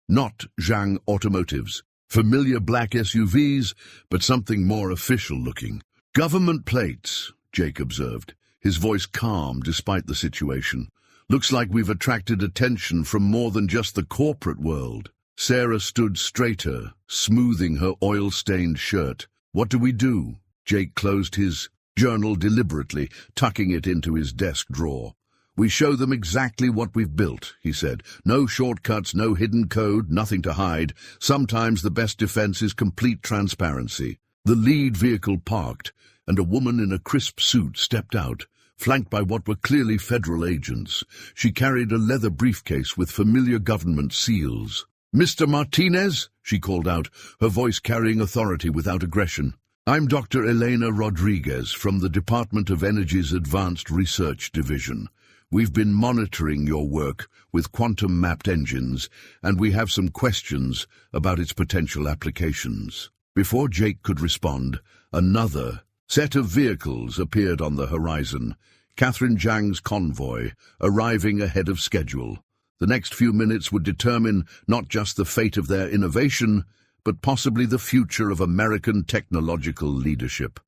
Not Zhang automotives. Familiar black SUVs, but something more official-looking. "Government plates," Jake observed, his voice calm despite the situation. "Looks like we've attracted attention from more than just the corporate world." Sarah stood straighter, smoothing her oil-stained shirt. "What do we do?" Jake closed his journal deliberately, tucking it into his desk drawer. "We show them exactly what we've built," he said. "No shortcuts, no hidden code, nothing to hide. Sometimes the best defense is complete transparency." The lead vehicle parked, and a woman in a crisp suit stepped out, flanked by what were clearly federal agents. She carried a leather briefcase with familiar government seals. "Mr. Martinez," she called out, her voice carrying authority without aggression. "I'm Dr. Elena Rodriguez from the Department of Energy's Advanced Research Division. We've been monitoring your work with quantum-mapped engines, and we have some questions about its potential applications." Before Jake could respond, another set of vehicles appeared on the horizon, Catherine Zhang's convoy, arriving ahead of schedule. The next few minutes would determine not just the fate of their innovation, but possibly the future of American technological leadership.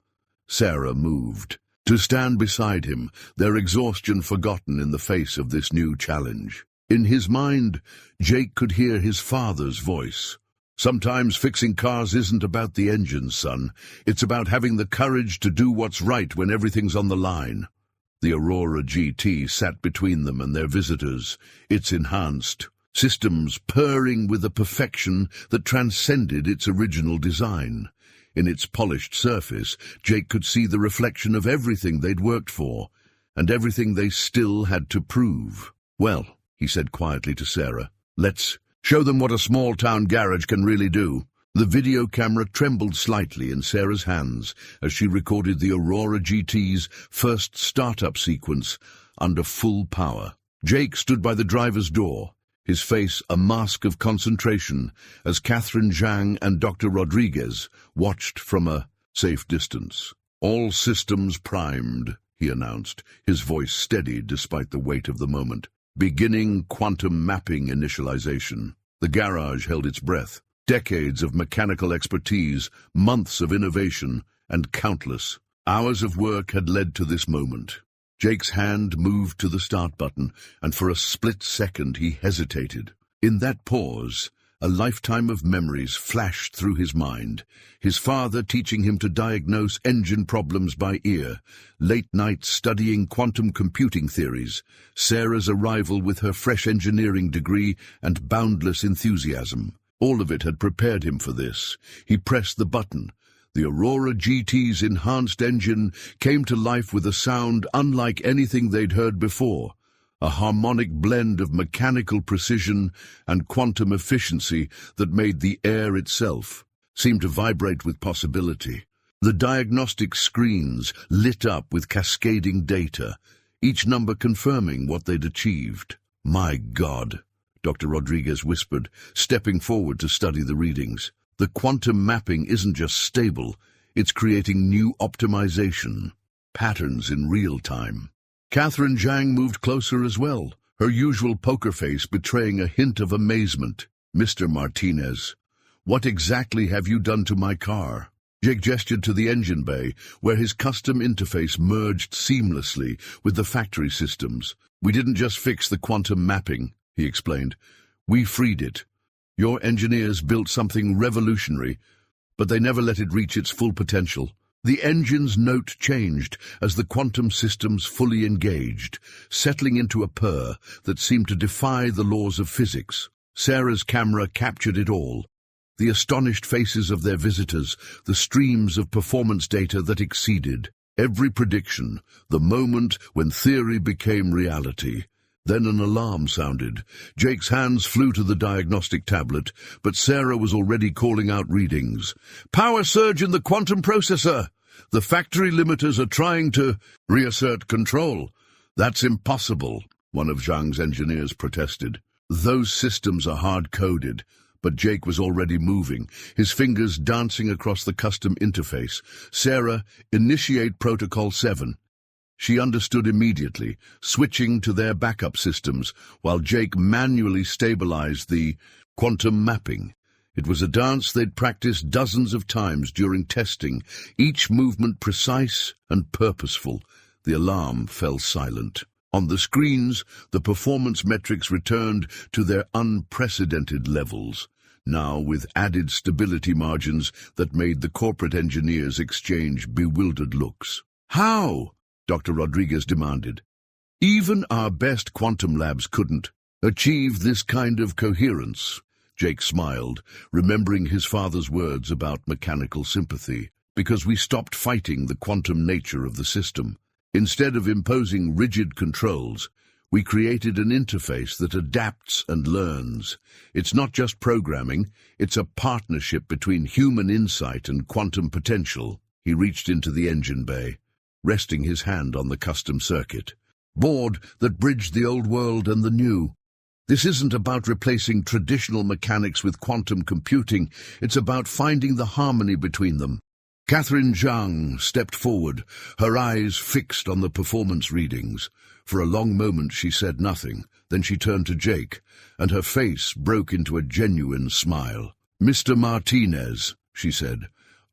Sarah moved to stand beside him, their exhaustion forgotten in the face of this new challenge. In his mind, Jake could hear his father's voice. "Sometimes fixing cars isn't about the engines, son. It's about having the courage to do what's right when everything's on the line." The Aurora GT sat between them and their visitors, its enhanced systems purring with a perfection that transcended its original design. In its polished surface, Jake could see the reflection of everything they'd worked for, and everything they still had to prove. "Well," he said quietly to Sarah, "let's show them what a small-town garage can really do." The video camera trembled slightly in Sarah's hands as she recorded the Aurora GT's first startup sequence under full power. Jake stood by the driver's door, his face a mask of concentration, as Catherine Zhang and Dr. Rodriguez watched from a safe distance. "All systems primed," he announced, his voice steady despite the weight of the moment. "Beginning quantum mapping initialization." The garage held its breath. Decades of mechanical expertise, months of innovation, and countless hours of work had led to this moment. Jake's hand moved to the start button, and for a split second he hesitated. In that pause, a lifetime of memories flashed through his mind. His father teaching him to diagnose engine problems by ear, late nights studying quantum computing theories, Sarah's arrival with her fresh engineering degree and boundless enthusiasm. All of it had prepared him for this. He pressed the button. The Aurora GT's enhanced engine came to life with a sound unlike anything they'd heard before, a harmonic blend of mechanical precision and quantum efficiency that made the air itself seem to vibrate with possibility. The diagnostic screens lit up with cascading data, each number confirming what they'd achieved. "My God," Dr. Rodriguez whispered, stepping forward to study the readings. "The quantum mapping isn't just stable, it's creating new optimization patterns in real time." Catherine Zhang moved closer as well, her usual poker face betraying a hint of amazement. "Mr. Martinez, what exactly have you done to my car?" Jake gestured to the engine bay, where his custom interface merged seamlessly with the factory systems. "We didn't just fix the quantum mapping," he explained. "We freed it. Your engineers built something revolutionary, but they never let it reach its full potential." The engine's note changed as the quantum systems fully engaged, settling into a purr that seemed to defy the laws of physics. Sarah's camera captured it all. The astonished faces of their visitors, the streams of performance data that exceeded every prediction, the moment when theory became reality. Then an alarm sounded. Jake's hands flew to the diagnostic tablet, but Sarah was already calling out readings. "Power surge in the quantum processor! The factory limiters are trying to reassert control." "That's impossible," one of Zhang's engineers protested. "Those systems are hard-coded." But Jake was already moving, his fingers dancing across the custom interface. "Sarah, initiate Protocol 7. She understood immediately, switching to their backup systems, while Jake manually stabilized the quantum mapping. It was a dance they'd practiced dozens of times during testing, each movement precise and purposeful. The alarm fell silent. On the screens, the performance metrics returned to their unprecedented levels, now with added stability margins that made the corporate engineers exchange bewildered looks. "How?" Dr. Rodriguez demanded. "Even our best quantum labs couldn't achieve this kind of coherence." Jake smiled, remembering his father's words about mechanical sympathy. "Because we stopped fighting the quantum nature of the system. Instead of imposing rigid controls, we created an interface that adapts and learns. It's not just programming, it's a partnership between human insight and quantum potential." He reached into the engine bay, resting his hand on the custom circuit board that bridged the old world and the new. "This isn't about replacing traditional mechanics with quantum computing, it's about finding the harmony between them." Catherine Zhang stepped forward, her eyes fixed on the performance readings. For a long moment she said nothing, then she turned to Jake, and her face broke into a genuine smile. "Mr. Martinez," she said,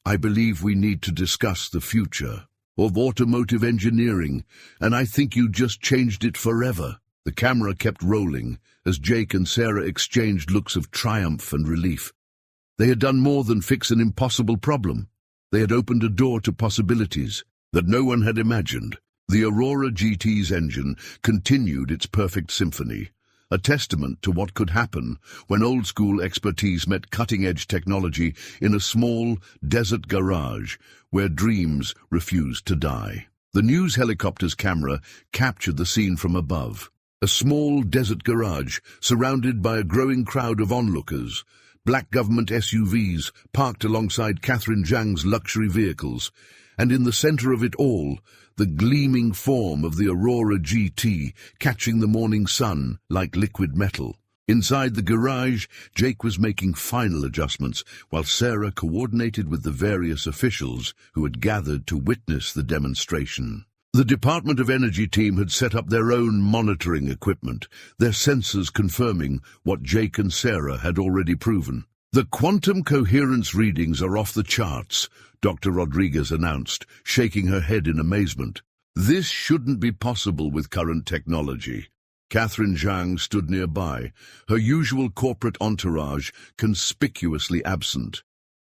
"I believe we need to discuss the future of automotive engineering, and I think you just changed it forever." The camera kept rolling as Jake and Sarah exchanged looks of triumph and relief. They had done more than fix an impossible problem. They had opened a door to possibilities that no one had imagined. The Aurora GT's engine continued its perfect symphony, a testament to what could happen when old-school expertise met cutting-edge technology in a small, desert garage where dreams refused to die. The news helicopter's camera captured the scene from above. A small desert garage surrounded by a growing crowd of onlookers. Black government SUVs parked alongside Catherine Zhang's luxury vehicles, and in the center of it all, the gleaming form of the Aurora GT catching the morning sun like liquid metal. Inside the garage, Jake was making final adjustments, while Sarah coordinated with the various officials who had gathered to witness the demonstration. The Department of Energy team had set up their own monitoring equipment, their sensors confirming what Jake and Sarah had already proven. "The quantum coherence readings are off the charts," Dr. Rodriguez announced, shaking her head in amazement. "This shouldn't be possible with current technology." Catherine Zhang stood nearby, her usual corporate entourage conspicuously absent.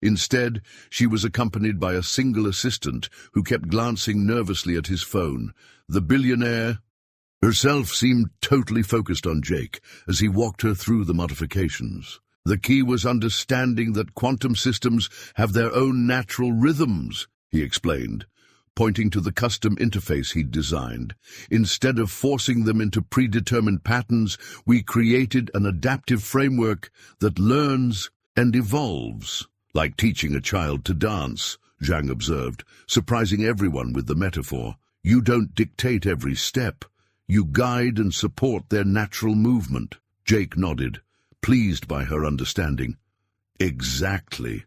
Instead, she was accompanied by a single assistant who kept glancing nervously at his phone. The billionaire herself seemed totally focused on Jake as he walked her through the modifications. "The key was understanding that quantum systems have their own natural rhythms," he explained, pointing to the custom interface he'd designed. "Instead of forcing them into predetermined patterns, we created an adaptive framework that learns and evolves." "Like teaching a child to dance," Zhang observed, surprising everyone with the metaphor. "You don't dictate every step. You guide and support their natural movement." Jake nodded, pleased by her understanding. "Exactly.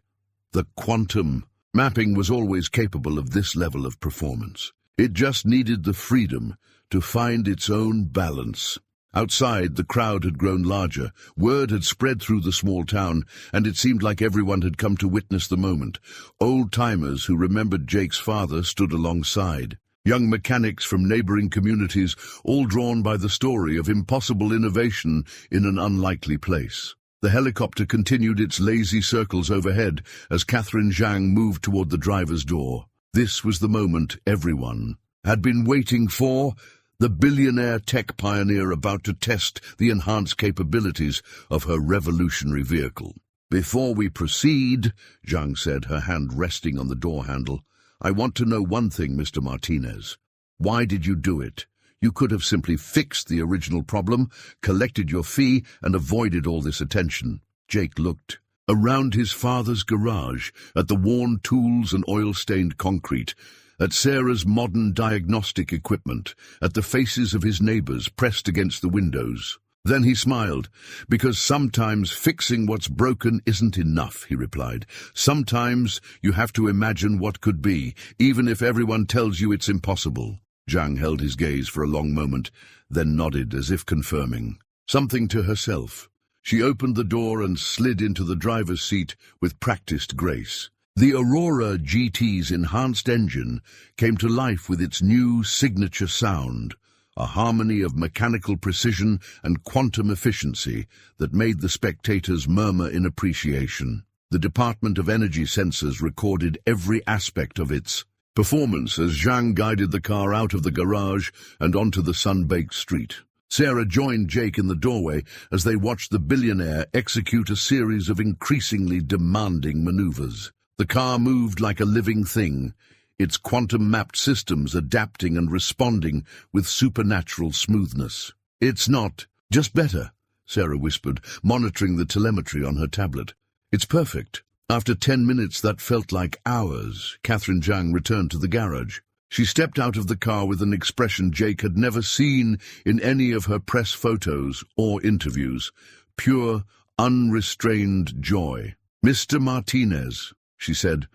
The quantum mapping was always capable of this level of performance. It just needed the freedom to find its own balance." Outside, the crowd had grown larger. Word had spread through the small town, and it seemed like everyone had come to witness the moment. Old-timers who remembered Jake's father stood alongside. Young mechanics from neighboring communities, all drawn by the story of impossible innovation in an unlikely place. The helicopter continued its lazy circles overhead as Catherine Zhang moved toward the driver's door. This was the moment everyone had been waiting for. The billionaire tech pioneer about to test the enhanced capabilities of her revolutionary vehicle. "Before we proceed," Zhang said, her hand resting on the door handle, "I want to know one thing, Mr. Martinez. Why did you do it? You could have simply fixed the original problem, collected your fee, and avoided all this attention. Jake looked around his father's garage, at the worn tools and oil-stained concrete, at Sarah's modern diagnostic equipment, at the faces of his neighbors pressed against the windows. Then he smiled. "Because sometimes fixing what's broken isn't enough," he replied. "Sometimes you have to imagine what could be, even if everyone tells you it's impossible." Zhang held his gaze for a long moment, then nodded as if confirming something to herself. She opened the door and slid into the driver's seat with practiced grace. The Aurora GT's enhanced engine came to life with its new signature sound, a harmony of mechanical precision and quantum efficiency that made the spectators murmur in appreciation. The Department of Energy sensors recorded every aspect of its performance as Zhang guided the car out of the garage and onto the sun-baked street. Sarah joined Jake in the doorway as they watched the billionaire execute a series of increasingly demanding maneuvers. The car moved like a living thing, its quantum-mapped systems adapting and responding with supernatural smoothness. "It's not just better," Sarah whispered, monitoring the telemetry on her tablet. "It's perfect." After 10 minutes that felt like hours, Catherine Zhang returned to the garage. She stepped out of the car with an expression Jake had never seen in any of her press photos or interviews. Pure, unrestrained joy. "Mr. Martinez," she said,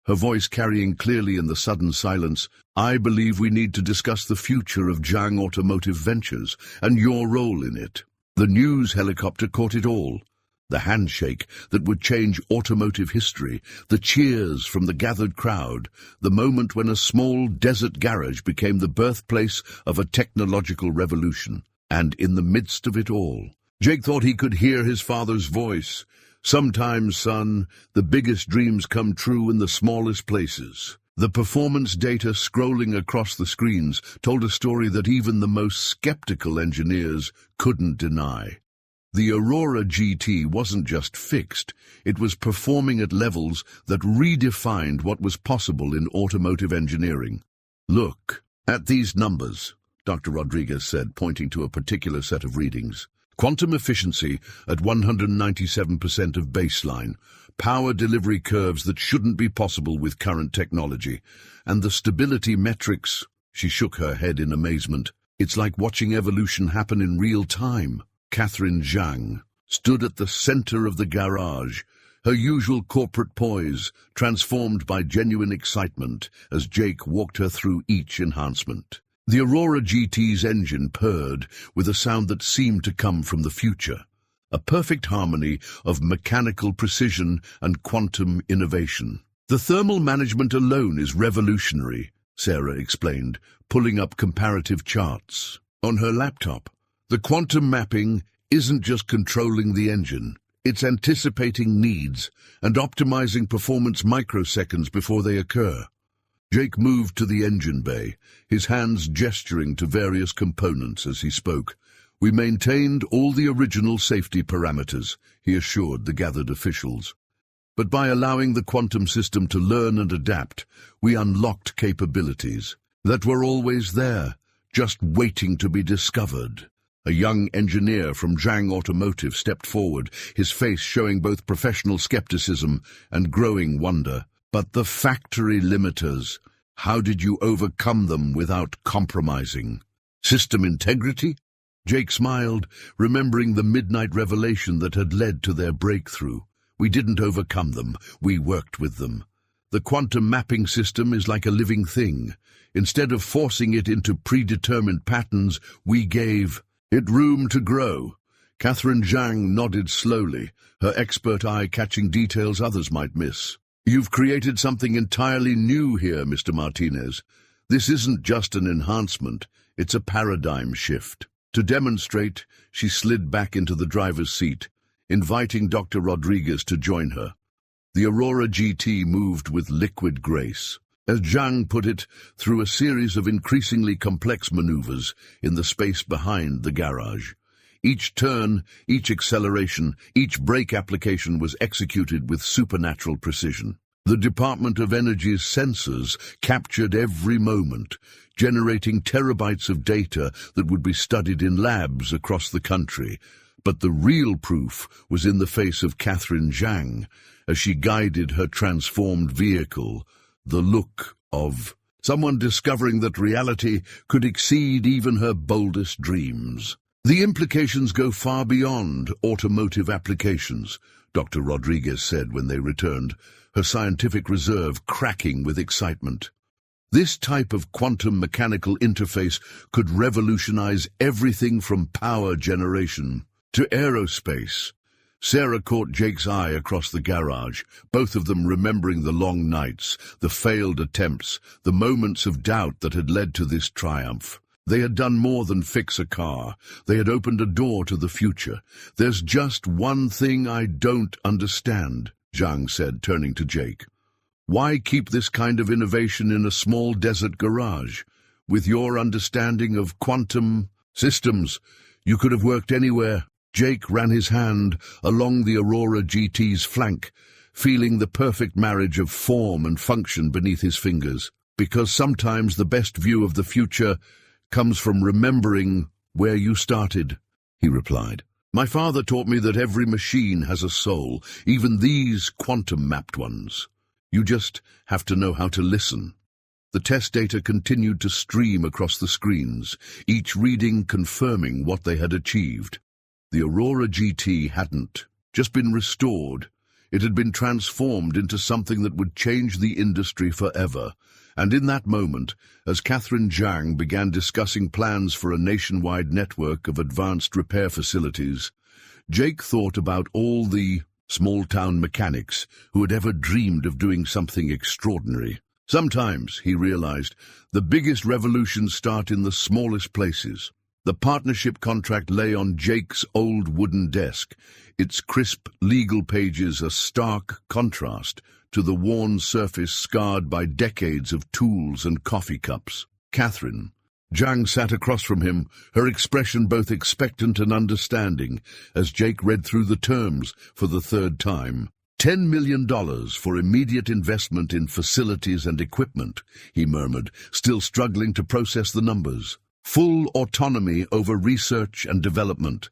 her voice carrying clearly in the sudden silence, "I believe we need to discuss the future of Zhang Automotive Ventures and your role in it." The news helicopter caught it all. The handshake that would change automotive history, the cheers from the gathered crowd, the moment when a small desert garage became the birthplace of a technological revolution. And in the midst of it all, Jake thought he could hear his father's voice. "Sometimes, son, the biggest dreams come true in the smallest places." The performance data scrolling across the screens told a story that even the most skeptical engineers couldn't deny. The Aurora GT wasn't just fixed, it was performing at levels that redefined what was possible in automotive engineering. "Look at these numbers," Dr. Rodriguez said, pointing to a particular set of readings. "Quantum efficiency at 197% of baseline, power delivery curves that shouldn't be possible with current technology, and the stability metrics." She shook her head in amazement. "It's like watching evolution happen in real time." Catherine Zhang stood at the center of the garage, her usual corporate poise transformed by genuine excitement as Jake walked her through each enhancement. The Aurora GT's engine purred with a sound that seemed to come from the future, a perfect harmony of mechanical precision and quantum innovation. "The thermal management alone is revolutionary," Sarah explained, pulling up comparative charts on her laptop. "The quantum mapping isn't just controlling the engine, it's anticipating needs and optimizing performance microseconds before they occur." Jake moved to the engine bay, his hands gesturing to various components as he spoke. "We maintained all the original safety parameters," he assured the gathered officials. "But by allowing the quantum system to learn and adapt, we unlocked capabilities that were always there, just waiting to be discovered." A young engineer from Zhang Automotive stepped forward, his face showing both professional skepticism and growing wonder. "But the factory limiters, how did you overcome them without compromising? System integrity?" Jake smiled, remembering the midnight revelation that had led to their breakthrough. "We didn't overcome them, we worked with them. The quantum mapping system is like a living thing. Instead of forcing it into predetermined patterns, we gave it room to grow." Catherine Zhang nodded slowly, her expert eye catching details others might miss. "You've created something entirely new here, Mr. Martinez. This isn't just an enhancement, it's a paradigm shift." To demonstrate, she slid back into the driver's seat, inviting Dr. Rodriguez to join her. The Aurora GT moved with liquid grace, as Zhang put it, through a series of increasingly complex maneuvers in the space behind the garage. Each turn, each acceleration, each brake application was executed with supernatural precision. The Department of Energy's sensors captured every moment, generating terabytes of data that would be studied in labs across the country. But the real proof was in the face of Catherine Zhang, as she guided her transformed vehicle, the look of someone discovering that reality could exceed even her boldest dreams. The implications go far beyond automotive applications, Dr. Rodriguez said when they returned, her scientific reserve cracking with excitement. This type of quantum mechanical interface could revolutionize everything from power generation to aerospace. Sarah caught Jake's eye across the garage, both of them remembering the long nights, the failed attempts, the moments of doubt that had led to this triumph. They had done more than fix a car. They had opened a door to the future. "There's just one thing I don't understand," Zhang said, turning to Jake. "Why keep this kind of innovation in a small desert garage? With your understanding of quantum systems, you could have worked anywhere." Jake ran his hand along the Aurora GT's flank, feeling the perfect marriage of form and function beneath his fingers. "Because sometimes the best view of the future comes from remembering where you started," he replied. "My father taught me that every machine has a soul, even these quantum-mapped ones. You just have to know how to listen." The test data continued to stream across the screens, each reading confirming what they had achieved. The Aurora GT hadn't just been restored. It had been transformed into something that would change the industry forever. And in that moment, as Catherine Zhang began discussing plans for a nationwide network of advanced repair facilities, Jake thought about all the small-town mechanics who had ever dreamed of doing something extraordinary. Sometimes, he realized, the biggest revolutions start in the smallest places. The partnership contract lay on Jake's old wooden desk, its crisp legal pages a stark contrast to the worn surface scarred by decades of tools and coffee cups. Catherine Zhang sat across from him, her expression both expectant and understanding, as Jake read through the terms for the third time. $10 million for immediate investment in facilities and equipment, he murmured, still struggling to process the numbers. Full autonomy over research and development,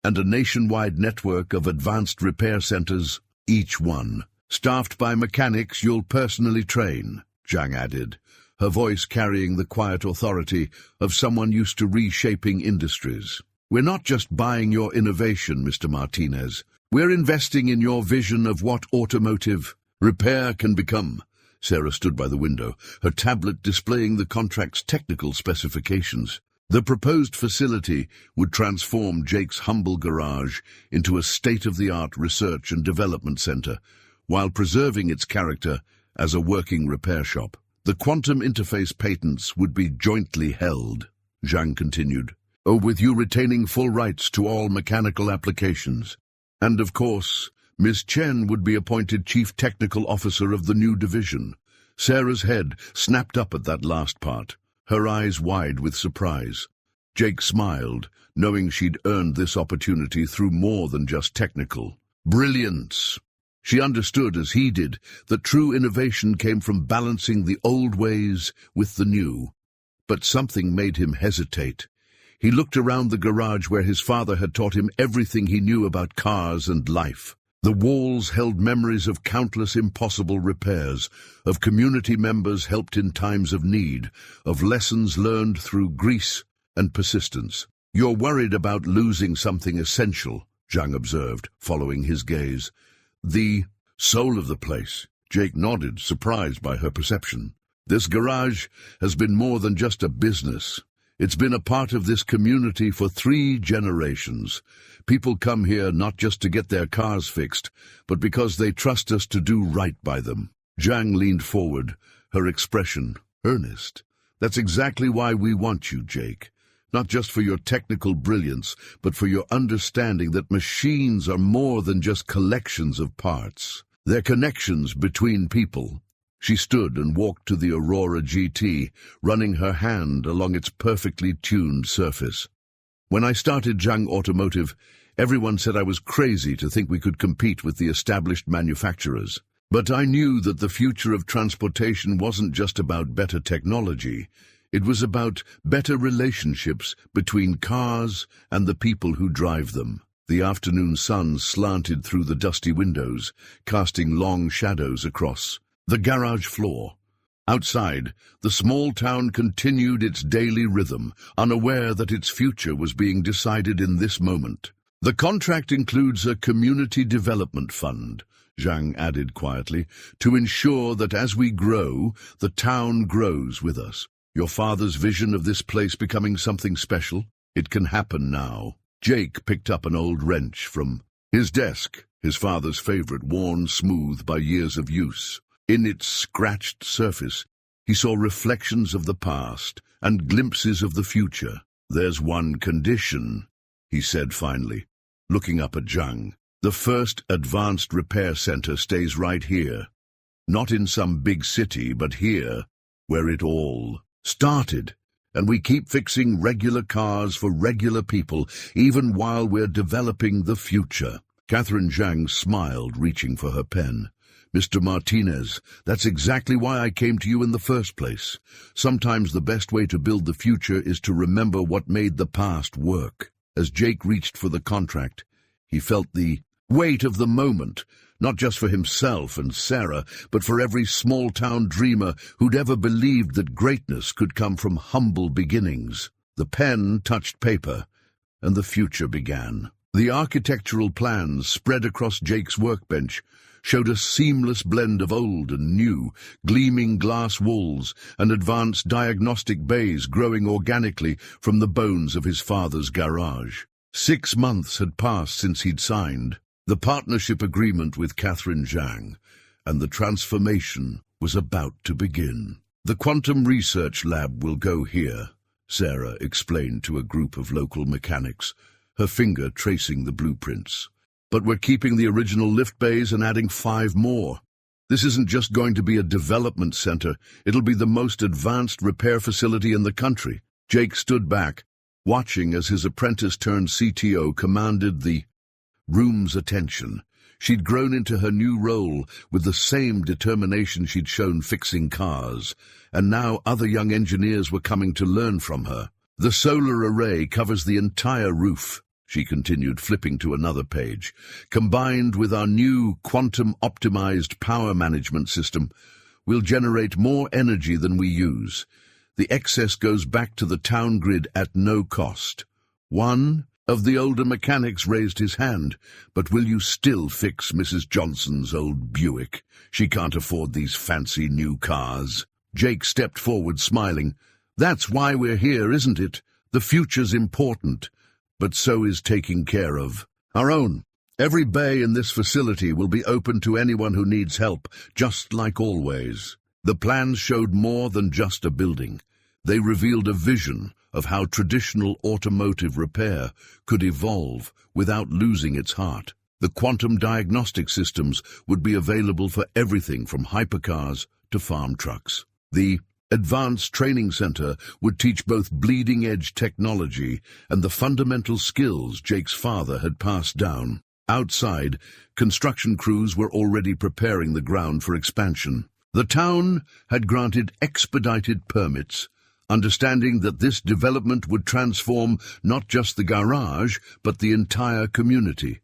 and a nationwide network of advanced repair centers, each one staffed by mechanics you'll personally train, Zhang added, her voice carrying the quiet authority of someone used to reshaping industries. "We're not just buying your innovation, Mr. Martinez. We're investing in your vision of what automotive repair can become." Sarah stood by the window, her tablet displaying the contract's technical specifications. The proposed facility would transform Jake's humble garage into a state-of-the-art research and development center, while preserving its character as a working repair shop. The quantum interface patents would be jointly held, Zhang continued, with you retaining full rights to all mechanical applications. And of course, Ms. Chen would be appointed Chief Technical Officer of the new division. Sarah's head snapped up at that last part, her eyes wide with surprise. Jake smiled, knowing she'd earned this opportunity through more than just technical brilliance. She understood, as he did, that true innovation came from balancing the old ways with the new. But something made him hesitate. He looked around the garage where his father had taught him everything he knew about cars and life. The walls held memories of countless impossible repairs, of community members helped in times of need, of lessons learned through grease and persistence. "You're worried about losing something essential," Zhang observed, following his gaze. "The soul of the place." Jake nodded, surprised by her perception. "This garage has been more than just a business. It's been a part of this community for 3 generations. People come here not just to get their cars fixed, but because they trust us to do right by them." Zhang leaned forward, her expression earnest. "That's exactly why we want you, Jake. Not just for your technical brilliance, but for your understanding that machines are more than just collections of parts. They're connections between people." She stood and walked to the Aurora GT, running her hand along its perfectly tuned surface. "When I started Zhang Automotive, everyone said I was crazy to think we could compete with the established manufacturers. But I knew that the future of transportation wasn't just about better technology. It was about better relationships between cars and the people who drive them. The afternoon sun slanted through the dusty windows, casting long shadows across the garage floor. Outside, the small town continued its daily rhythm, unaware that its future was being decided in this moment. The contract includes a community development fund, Zhang added quietly, to ensure that as we grow, the town grows with us. Your father's vision of this place becoming something special? It can happen now. Jake picked up an old wrench from his desk, his father's favorite, worn smooth by years of use. In its scratched surface, he saw reflections of the past and glimpses of the future. There's one condition, he said finally, looking up at Zhang. The first advanced repair center stays right here. Not in some big city, but here, where it all started. And we keep fixing regular cars for regular people, even while we're developing the future. Catherine Zhang smiled, reaching for her pen. Mr. Martinez, that's exactly why I came to you in the first place. Sometimes the best way to build the future is to remember what made the past work. As Jake reached for the contract, he felt the weight of the moment, not just for himself and Sarah, but for every small-town dreamer who'd ever believed that greatness could come from humble beginnings. The pen touched paper, and the future began. The architectural plans spread across Jake's workbench showed a seamless blend of old and new, gleaming glass walls and advanced diagnostic bays growing organically from the bones of his father's garage. 6 months had passed since he'd signed the partnership agreement with Catherine Zhang, and the transformation was about to begin. The quantum research lab will go here, Sarah explained to a group of local mechanics, her finger tracing the blueprints. But we're keeping the original lift bays and adding 5 more. This isn't just going to be a development center, it'll be the most advanced repair facility in the country. Jake stood back, watching as his apprentice-turned-CTO commanded the room's attention. She'd grown into her new role with the same determination she'd shown fixing cars, and now other young engineers were coming to learn from her. The solar array covers the entire roof, she continued, flipping to another page. Combined with our new quantum-optimized power management system, we'll generate more energy than we use. The excess goes back to the town grid at no cost. One of the older mechanics raised his hand. But will you still fix Mrs. Johnson's old Buick? She can't afford these fancy new cars. Jake stepped forward, smiling. That's why we're here, isn't it? The future's important. But so is taking care of our own. Every bay in this facility will be open to anyone who needs help, just like always. The plans showed more than just a building. They revealed a vision of how traditional automotive repair could evolve without losing its heart. The quantum diagnostic systems would be available for everything from hypercars to farm trucks. The Advanced Training Center would teach both bleeding-edge technology and the fundamental skills Jake's father had passed down. Outside, construction crews were already preparing the ground for expansion. The town had granted expedited permits, understanding that this development would transform not just the garage, but the entire community.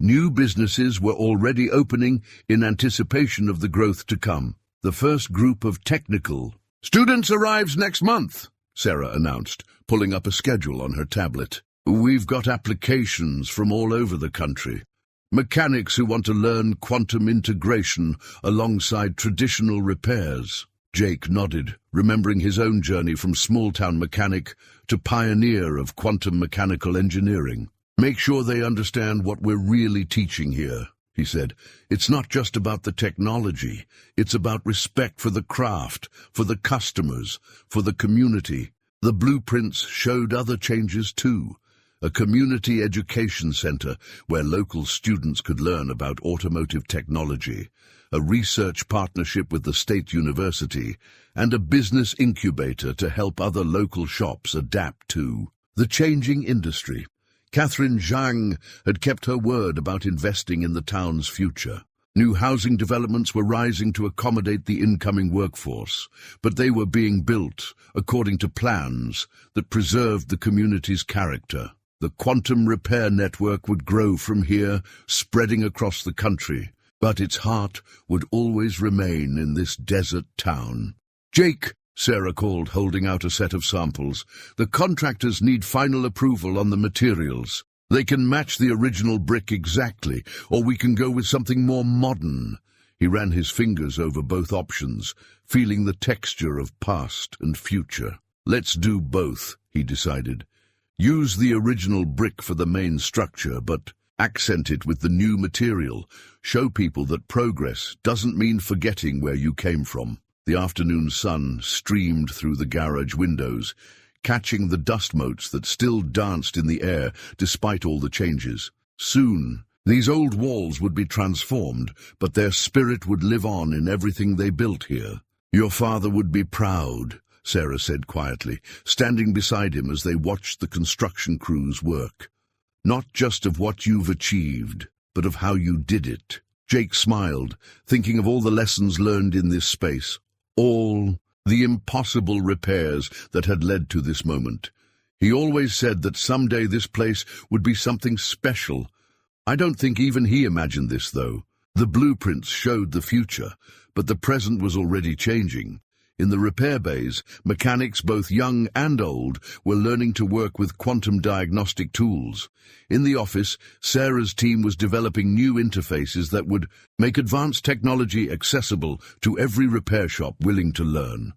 New businesses were already opening in anticipation of the growth to come. The first group of technical students arrives next month, Sarah announced, pulling up a schedule on her tablet. We've got applications from all over the country. Mechanics who want to learn quantum integration alongside traditional repairs. Jake nodded, remembering his own journey from small-town mechanic to pioneer of quantum mechanical engineering. Make sure they understand what we're really teaching here, he said. It's not just about the technology. It's about respect for the craft, for the customers, for the community. The blueprints showed other changes too. A community education center where local students could learn about automotive technology, a research partnership with the state university, and a business incubator to help other local shops adapt to the changing industry. Catherine Zhang had kept her word about investing in the town's future. New housing developments were rising to accommodate the incoming workforce, but they were being built according to plans that preserved the community's character. The quantum repair network would grow from here, spreading across the country, but its heart would always remain in this desert town. "Jake," Sarah called, holding out a set of samples. "The contractors need final approval on the materials. They can match the original brick exactly, or we can go with something more modern." He ran his fingers over both options, feeling the texture of past and future. "Let's do both," he decided. "Use the original brick for the main structure, but accent it with the new material. Show people that progress doesn't mean forgetting where you came from." The afternoon sun streamed through the garage windows, catching the dust motes that still danced in the air despite all the changes. Soon, these old walls would be transformed, but their spirit would live on in everything they built here. "Your father would be proud," Sarah said quietly, standing beside him as they watched the construction crews work. "Not just of what you've achieved, but of how you did it." Jake smiled, thinking of all the lessons learned in this space. All the impossible repairs that had led to this moment. He always said that someday this place would be something special. I don't think even he imagined this, though. The blueprints showed the future, but the present was already changing. In the repair bays, mechanics, both young and old, were learning to work with quantum diagnostic tools. In the office, Sarah's team was developing new interfaces that would make advanced technology accessible to every repair shop willing to learn.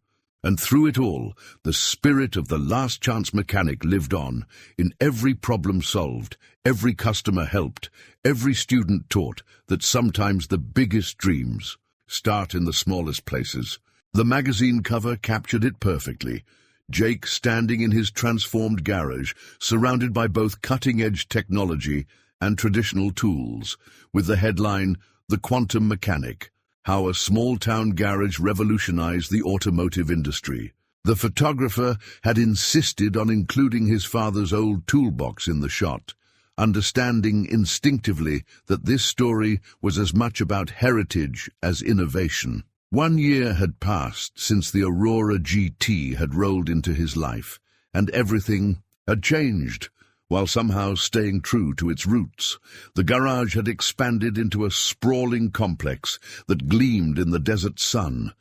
And through it all, the spirit of the last chance mechanic lived on. In every problem solved, every customer helped, every student taught that sometimes the biggest dreams start in the smallest places. The magazine cover captured it perfectly. Jake standing in his transformed garage, surrounded by both cutting-edge technology and traditional tools, with the headline, "The Quantum Mechanic: How a Small-Town Garage Revolutionized the Automotive Industry." The photographer had insisted on including his father's old toolbox in the shot, understanding instinctively that this story was as much about heritage as innovation. 1 year had passed since the Aurora GT had rolled into his life, and everything had changed, while somehow staying true to its roots. The garage had expanded into a sprawling complex that gleamed in the desert sun,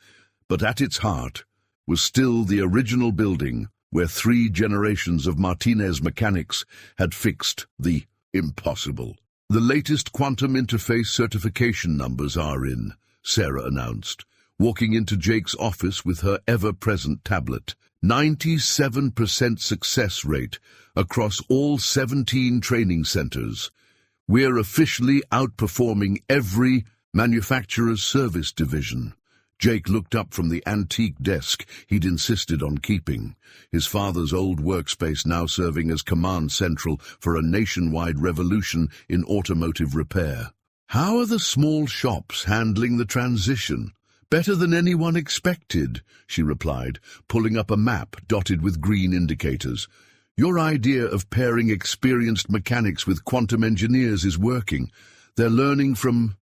but at its heart was still the original building where 3 generations of Martinez mechanics had fixed the impossible. "The latest quantum interface certification numbers are in," Sarah announced, walking into Jake's office with her ever-present tablet. 97% success rate across all 17 training centers. "We're officially outperforming every manufacturer's service division." Jake looked up from the antique desk he'd insisted on keeping, his father's old workspace now serving as command central for a nationwide revolution in automotive repair. "How are the small shops handling the transition?" "Better than anyone expected," she replied, pulling up a map dotted with green indicators. "Your idea of pairing experienced mechanics with quantum engineers is working. They're learning from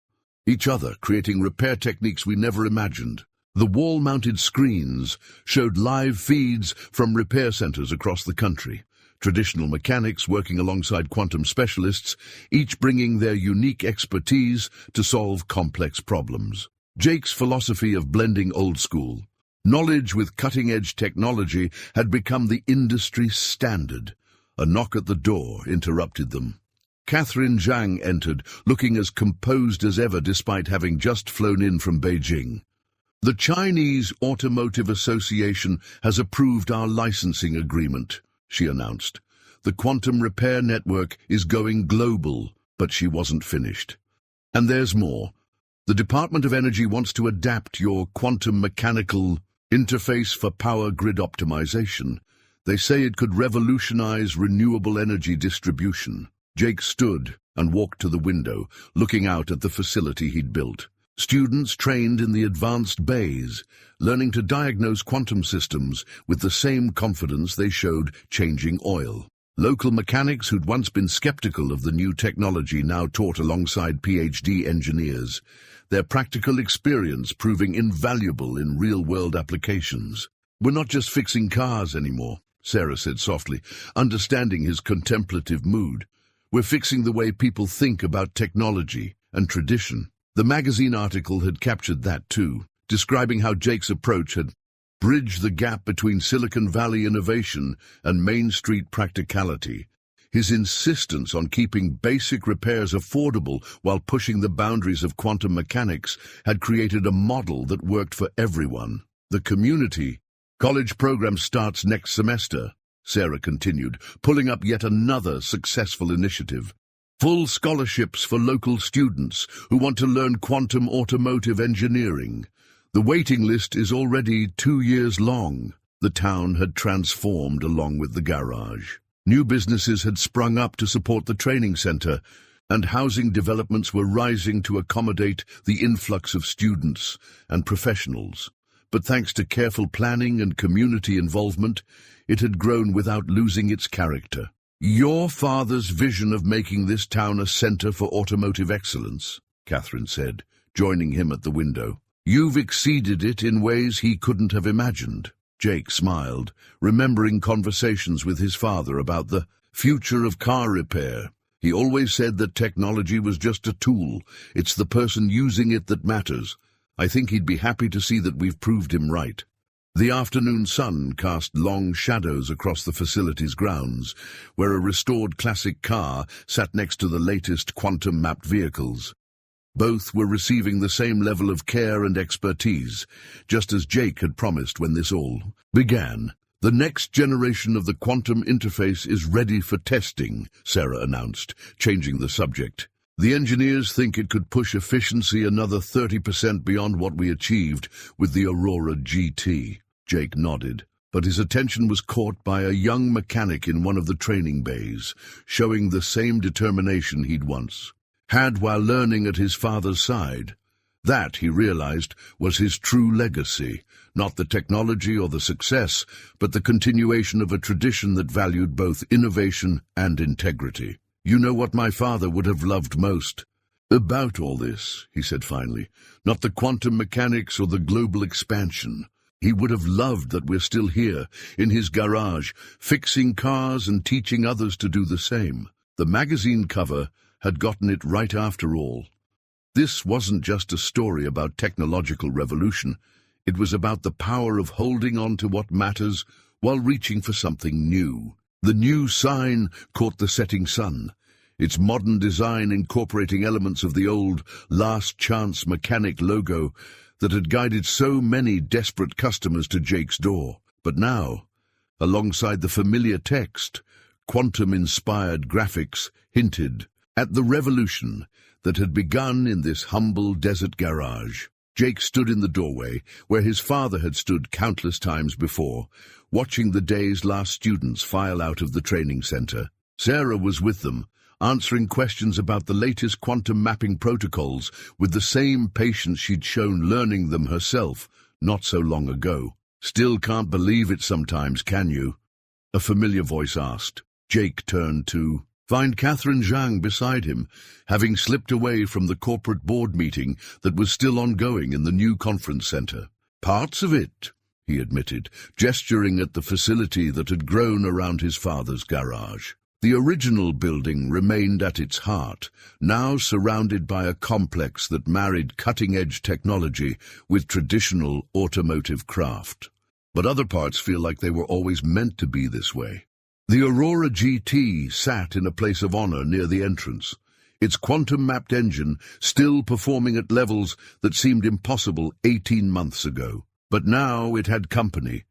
each other, creating repair techniques we never imagined." The wall-mounted screens showed live feeds from repair centers across the country. Traditional mechanics working alongside quantum specialists, each bringing their unique expertise to solve complex problems. Jake's philosophy of blending old-school knowledge with cutting-edge technology had become the industry standard. A knock at the door interrupted them. Catherine Zhang entered, looking as composed as ever despite having just flown in from Beijing. "The Chinese Automotive Association has approved our licensing agreement," she announced. "The quantum repair network is going global," but she wasn't finished. "And there's more. The Department of Energy wants to adapt your quantum mechanical interface for power grid optimization. They say it could revolutionize renewable energy distribution." Jake stood and walked to the window, looking out at the facility he'd built. Students trained in the advanced bays, learning to diagnose quantum systems with the same confidence they showed changing oil. Local mechanics who'd once been skeptical of the new technology now taught alongside PhD engineers. their practical experience proving invaluable in real-world applications. "We're not just fixing cars anymore," Sarah said softly, understanding his contemplative mood. "We're fixing the way people think about technology and tradition." The magazine article had captured that too, describing how Jake's approach had bridged the gap between Silicon Valley innovation and Main Street practicality. His insistence on keeping basic repairs affordable while pushing the boundaries of quantum mechanics had created a model that worked for everyone. "The community college program starts next semester," Sarah continued, pulling up yet another successful initiative. "Full scholarships for local students who want to learn quantum automotive engineering. The waiting list is already 2 years long." The town had transformed along with the garage. New businesses had sprung up to support the training center, and housing developments were rising to accommodate the influx of students and professionals. But thanks to careful planning and community involvement, it had grown without losing its character. "Your father's vision of making this town a center for automotive excellence," Catherine said, joining him at the window. "You've exceeded it in ways he couldn't have imagined." Jake smiled, remembering conversations with his father about the future of car repair. He always said that technology was just a tool. It's the person using it that matters. I think he'd be happy to see that we've proved him right. The afternoon sun cast long shadows across the facility's grounds, where a restored classic car sat next to the latest quantum-mapped vehicles. Both were receiving the same level of care and expertise, just as Jake had promised when this all began. "The next generation of the quantum interface is ready for testing," Sarah announced, changing the subject. "The engineers think it could push efficiency another 30% beyond what we achieved with the Aurora GT. Jake nodded, but his attention was caught by a young mechanic in one of the training bays, showing the same determination he'd once had while learning at his father's side. That, he realized, was his true legacy, not the technology or the success, but the continuation of a tradition that valued both innovation and integrity. "You know what my father would have loved most about all this," he said finally, "not the quantum mechanics or the global expansion. He would have loved that we're still here, in his garage, fixing cars and teaching others to do the same." The magazine cover had gotten it right after all. This wasn't just a story about technological revolution. It was about the power of holding on to what matters while reaching for something new. The new sign caught the setting sun, its modern design incorporating elements of the old Last Chance Mechanic logo that had guided so many desperate customers to Jake's door. But now, alongside the familiar text, quantum-inspired graphics hinted at the revolution that had begun in this humble desert garage. Jake stood in the doorway, where his father had stood countless times before, watching the day's last students file out of the training center. Sarah was with them, answering questions about the latest quantum mapping protocols with the same patience she'd shown learning them herself not so long ago. "Still can't believe it sometimes, can you?" a familiar voice asked. Jake turned to find Catherine Zhang beside him, having slipped away from the corporate board meeting that was still ongoing in the new conference center. "Parts of it," he admitted, gesturing at the facility that had grown around his father's garage. The original building remained at its heart, now surrounded by a complex that married cutting-edge technology with traditional automotive craft. But other parts feel like they were always meant to be this way. The Aurora GT sat in a place of honor near the entrance, its quantum-mapped engine still performing at levels that seemed impossible 18 months ago. But now it had company,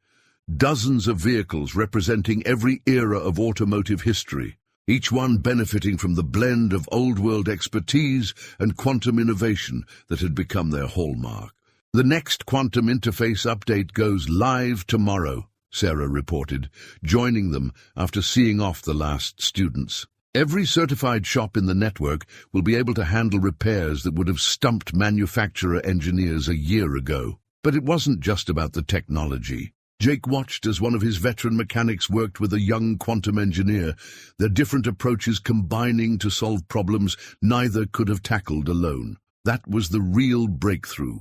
dozens of vehicles representing every era of automotive history, each one benefiting from the blend of old-world expertise and quantum innovation that had become their hallmark. "The next quantum interface update goes live tomorrow," Sarah reported, joining them after seeing off the last students. "Every certified shop in the network will be able to handle repairs that would have stumped manufacturer engineers a year ago." But it wasn't just about the technology. Jake watched as one of his veteran mechanics worked with a young quantum engineer, their different approaches combining to solve problems neither could have tackled alone. That was the real breakthrough,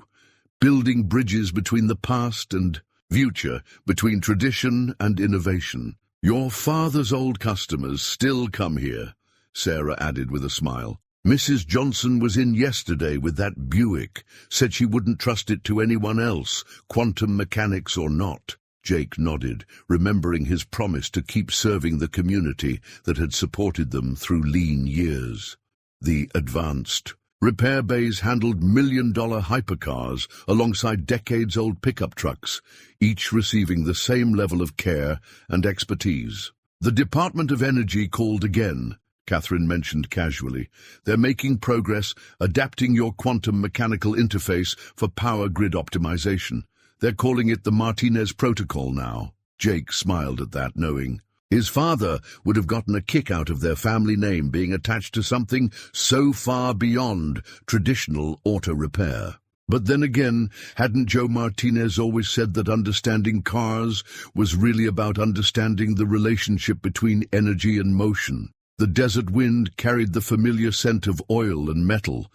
building bridges between the past and future, between tradition and innovation. Your father's old customers still come here, Sarah added with a smile. Mrs. Johnson was in yesterday with that Buick, said she wouldn't trust it to anyone else, quantum mechanics or not. Jake nodded, remembering his promise to keep serving the community that had supported them through lean years. The advanced repair bays handled million-dollar hypercars alongside decades-old pickup trucks, each receiving the same level of care and expertise. The Department of Energy called again, Catherine mentioned casually. They're making progress adapting your quantum mechanical interface for power grid optimization. They're calling it the Martinez Protocol now. Jake smiled at that, knowing his father would have gotten a kick out of their family name being attached to something so far beyond traditional auto repair. But then again, hadn't Joe Martinez always said that understanding cars was really about understanding the relationship between energy and motion? The desert wind carried the familiar scent of oil and metal,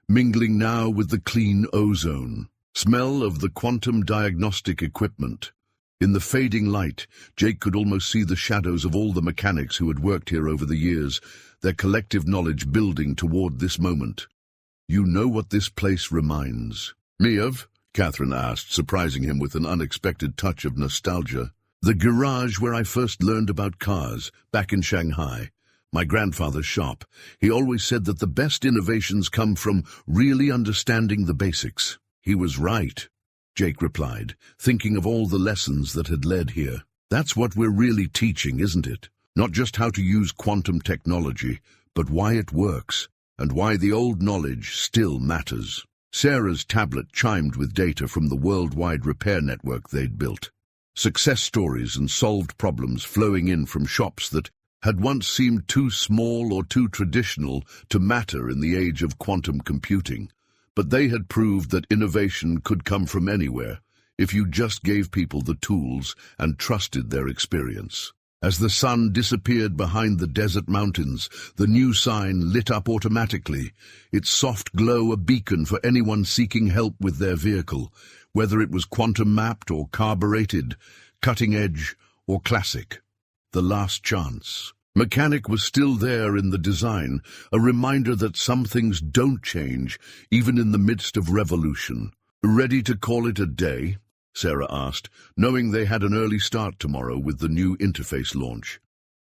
mingling now with the clean ozone. Smell of the quantum diagnostic equipment. In the fading light, Jake could almost see the shadows of all the mechanics who had worked here over the years, their collective knowledge building toward this moment. You know what this place reminds me of? Catherine asked, surprising him with an unexpected touch of nostalgia. The garage where I first learned about cars, back in Shanghai. My grandfather's shop. He always said that the best innovations come from really understanding the basics. He was right, Jake replied, thinking of all the lessons that had led here. That's what we're really teaching, isn't it? Not just how to use quantum technology, but why it works, and why the old knowledge still matters. Sarah's tablet chimed with data from the worldwide repair network they'd built. Success stories and solved problems flowing in from shops that had once seemed too small or too traditional to matter in the age of quantum computing. But they had proved that innovation could come from anywhere, if you just gave people the tools and trusted their experience. As the sun disappeared behind the desert mountains, the new sign lit up automatically, its soft glow a beacon for anyone seeking help with their vehicle, whether it was quantum-mapped or carbureted, cutting-edge or classic. The last chance. Mechanic was still there in the design, a reminder that some things don't change, even in the midst of revolution. Ready to call it a day? Sarah asked, knowing they had an early start tomorrow with the new interface launch.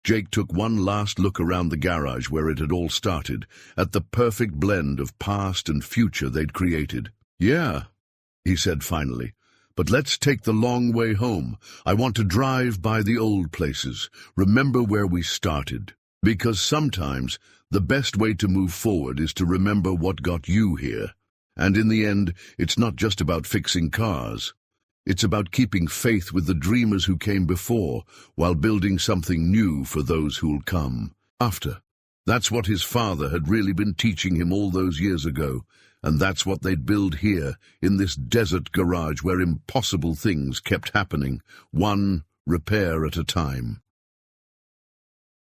Jake took one last look around the garage where it had all started, at the perfect blend of past and future they'd created. Yeah, he said finally. But let's take the long way home. I want to drive by the old places, remember where we started. Because sometimes the best way to move forward is to remember what got you here. And in the end, it's not just about fixing cars. It's about keeping faith with the dreamers who came before, while building something new for those who'll come after. That's what his father had really been teaching him all those years ago. And that's what they'd build here, in this desert garage where impossible things kept happening, one repair at a time.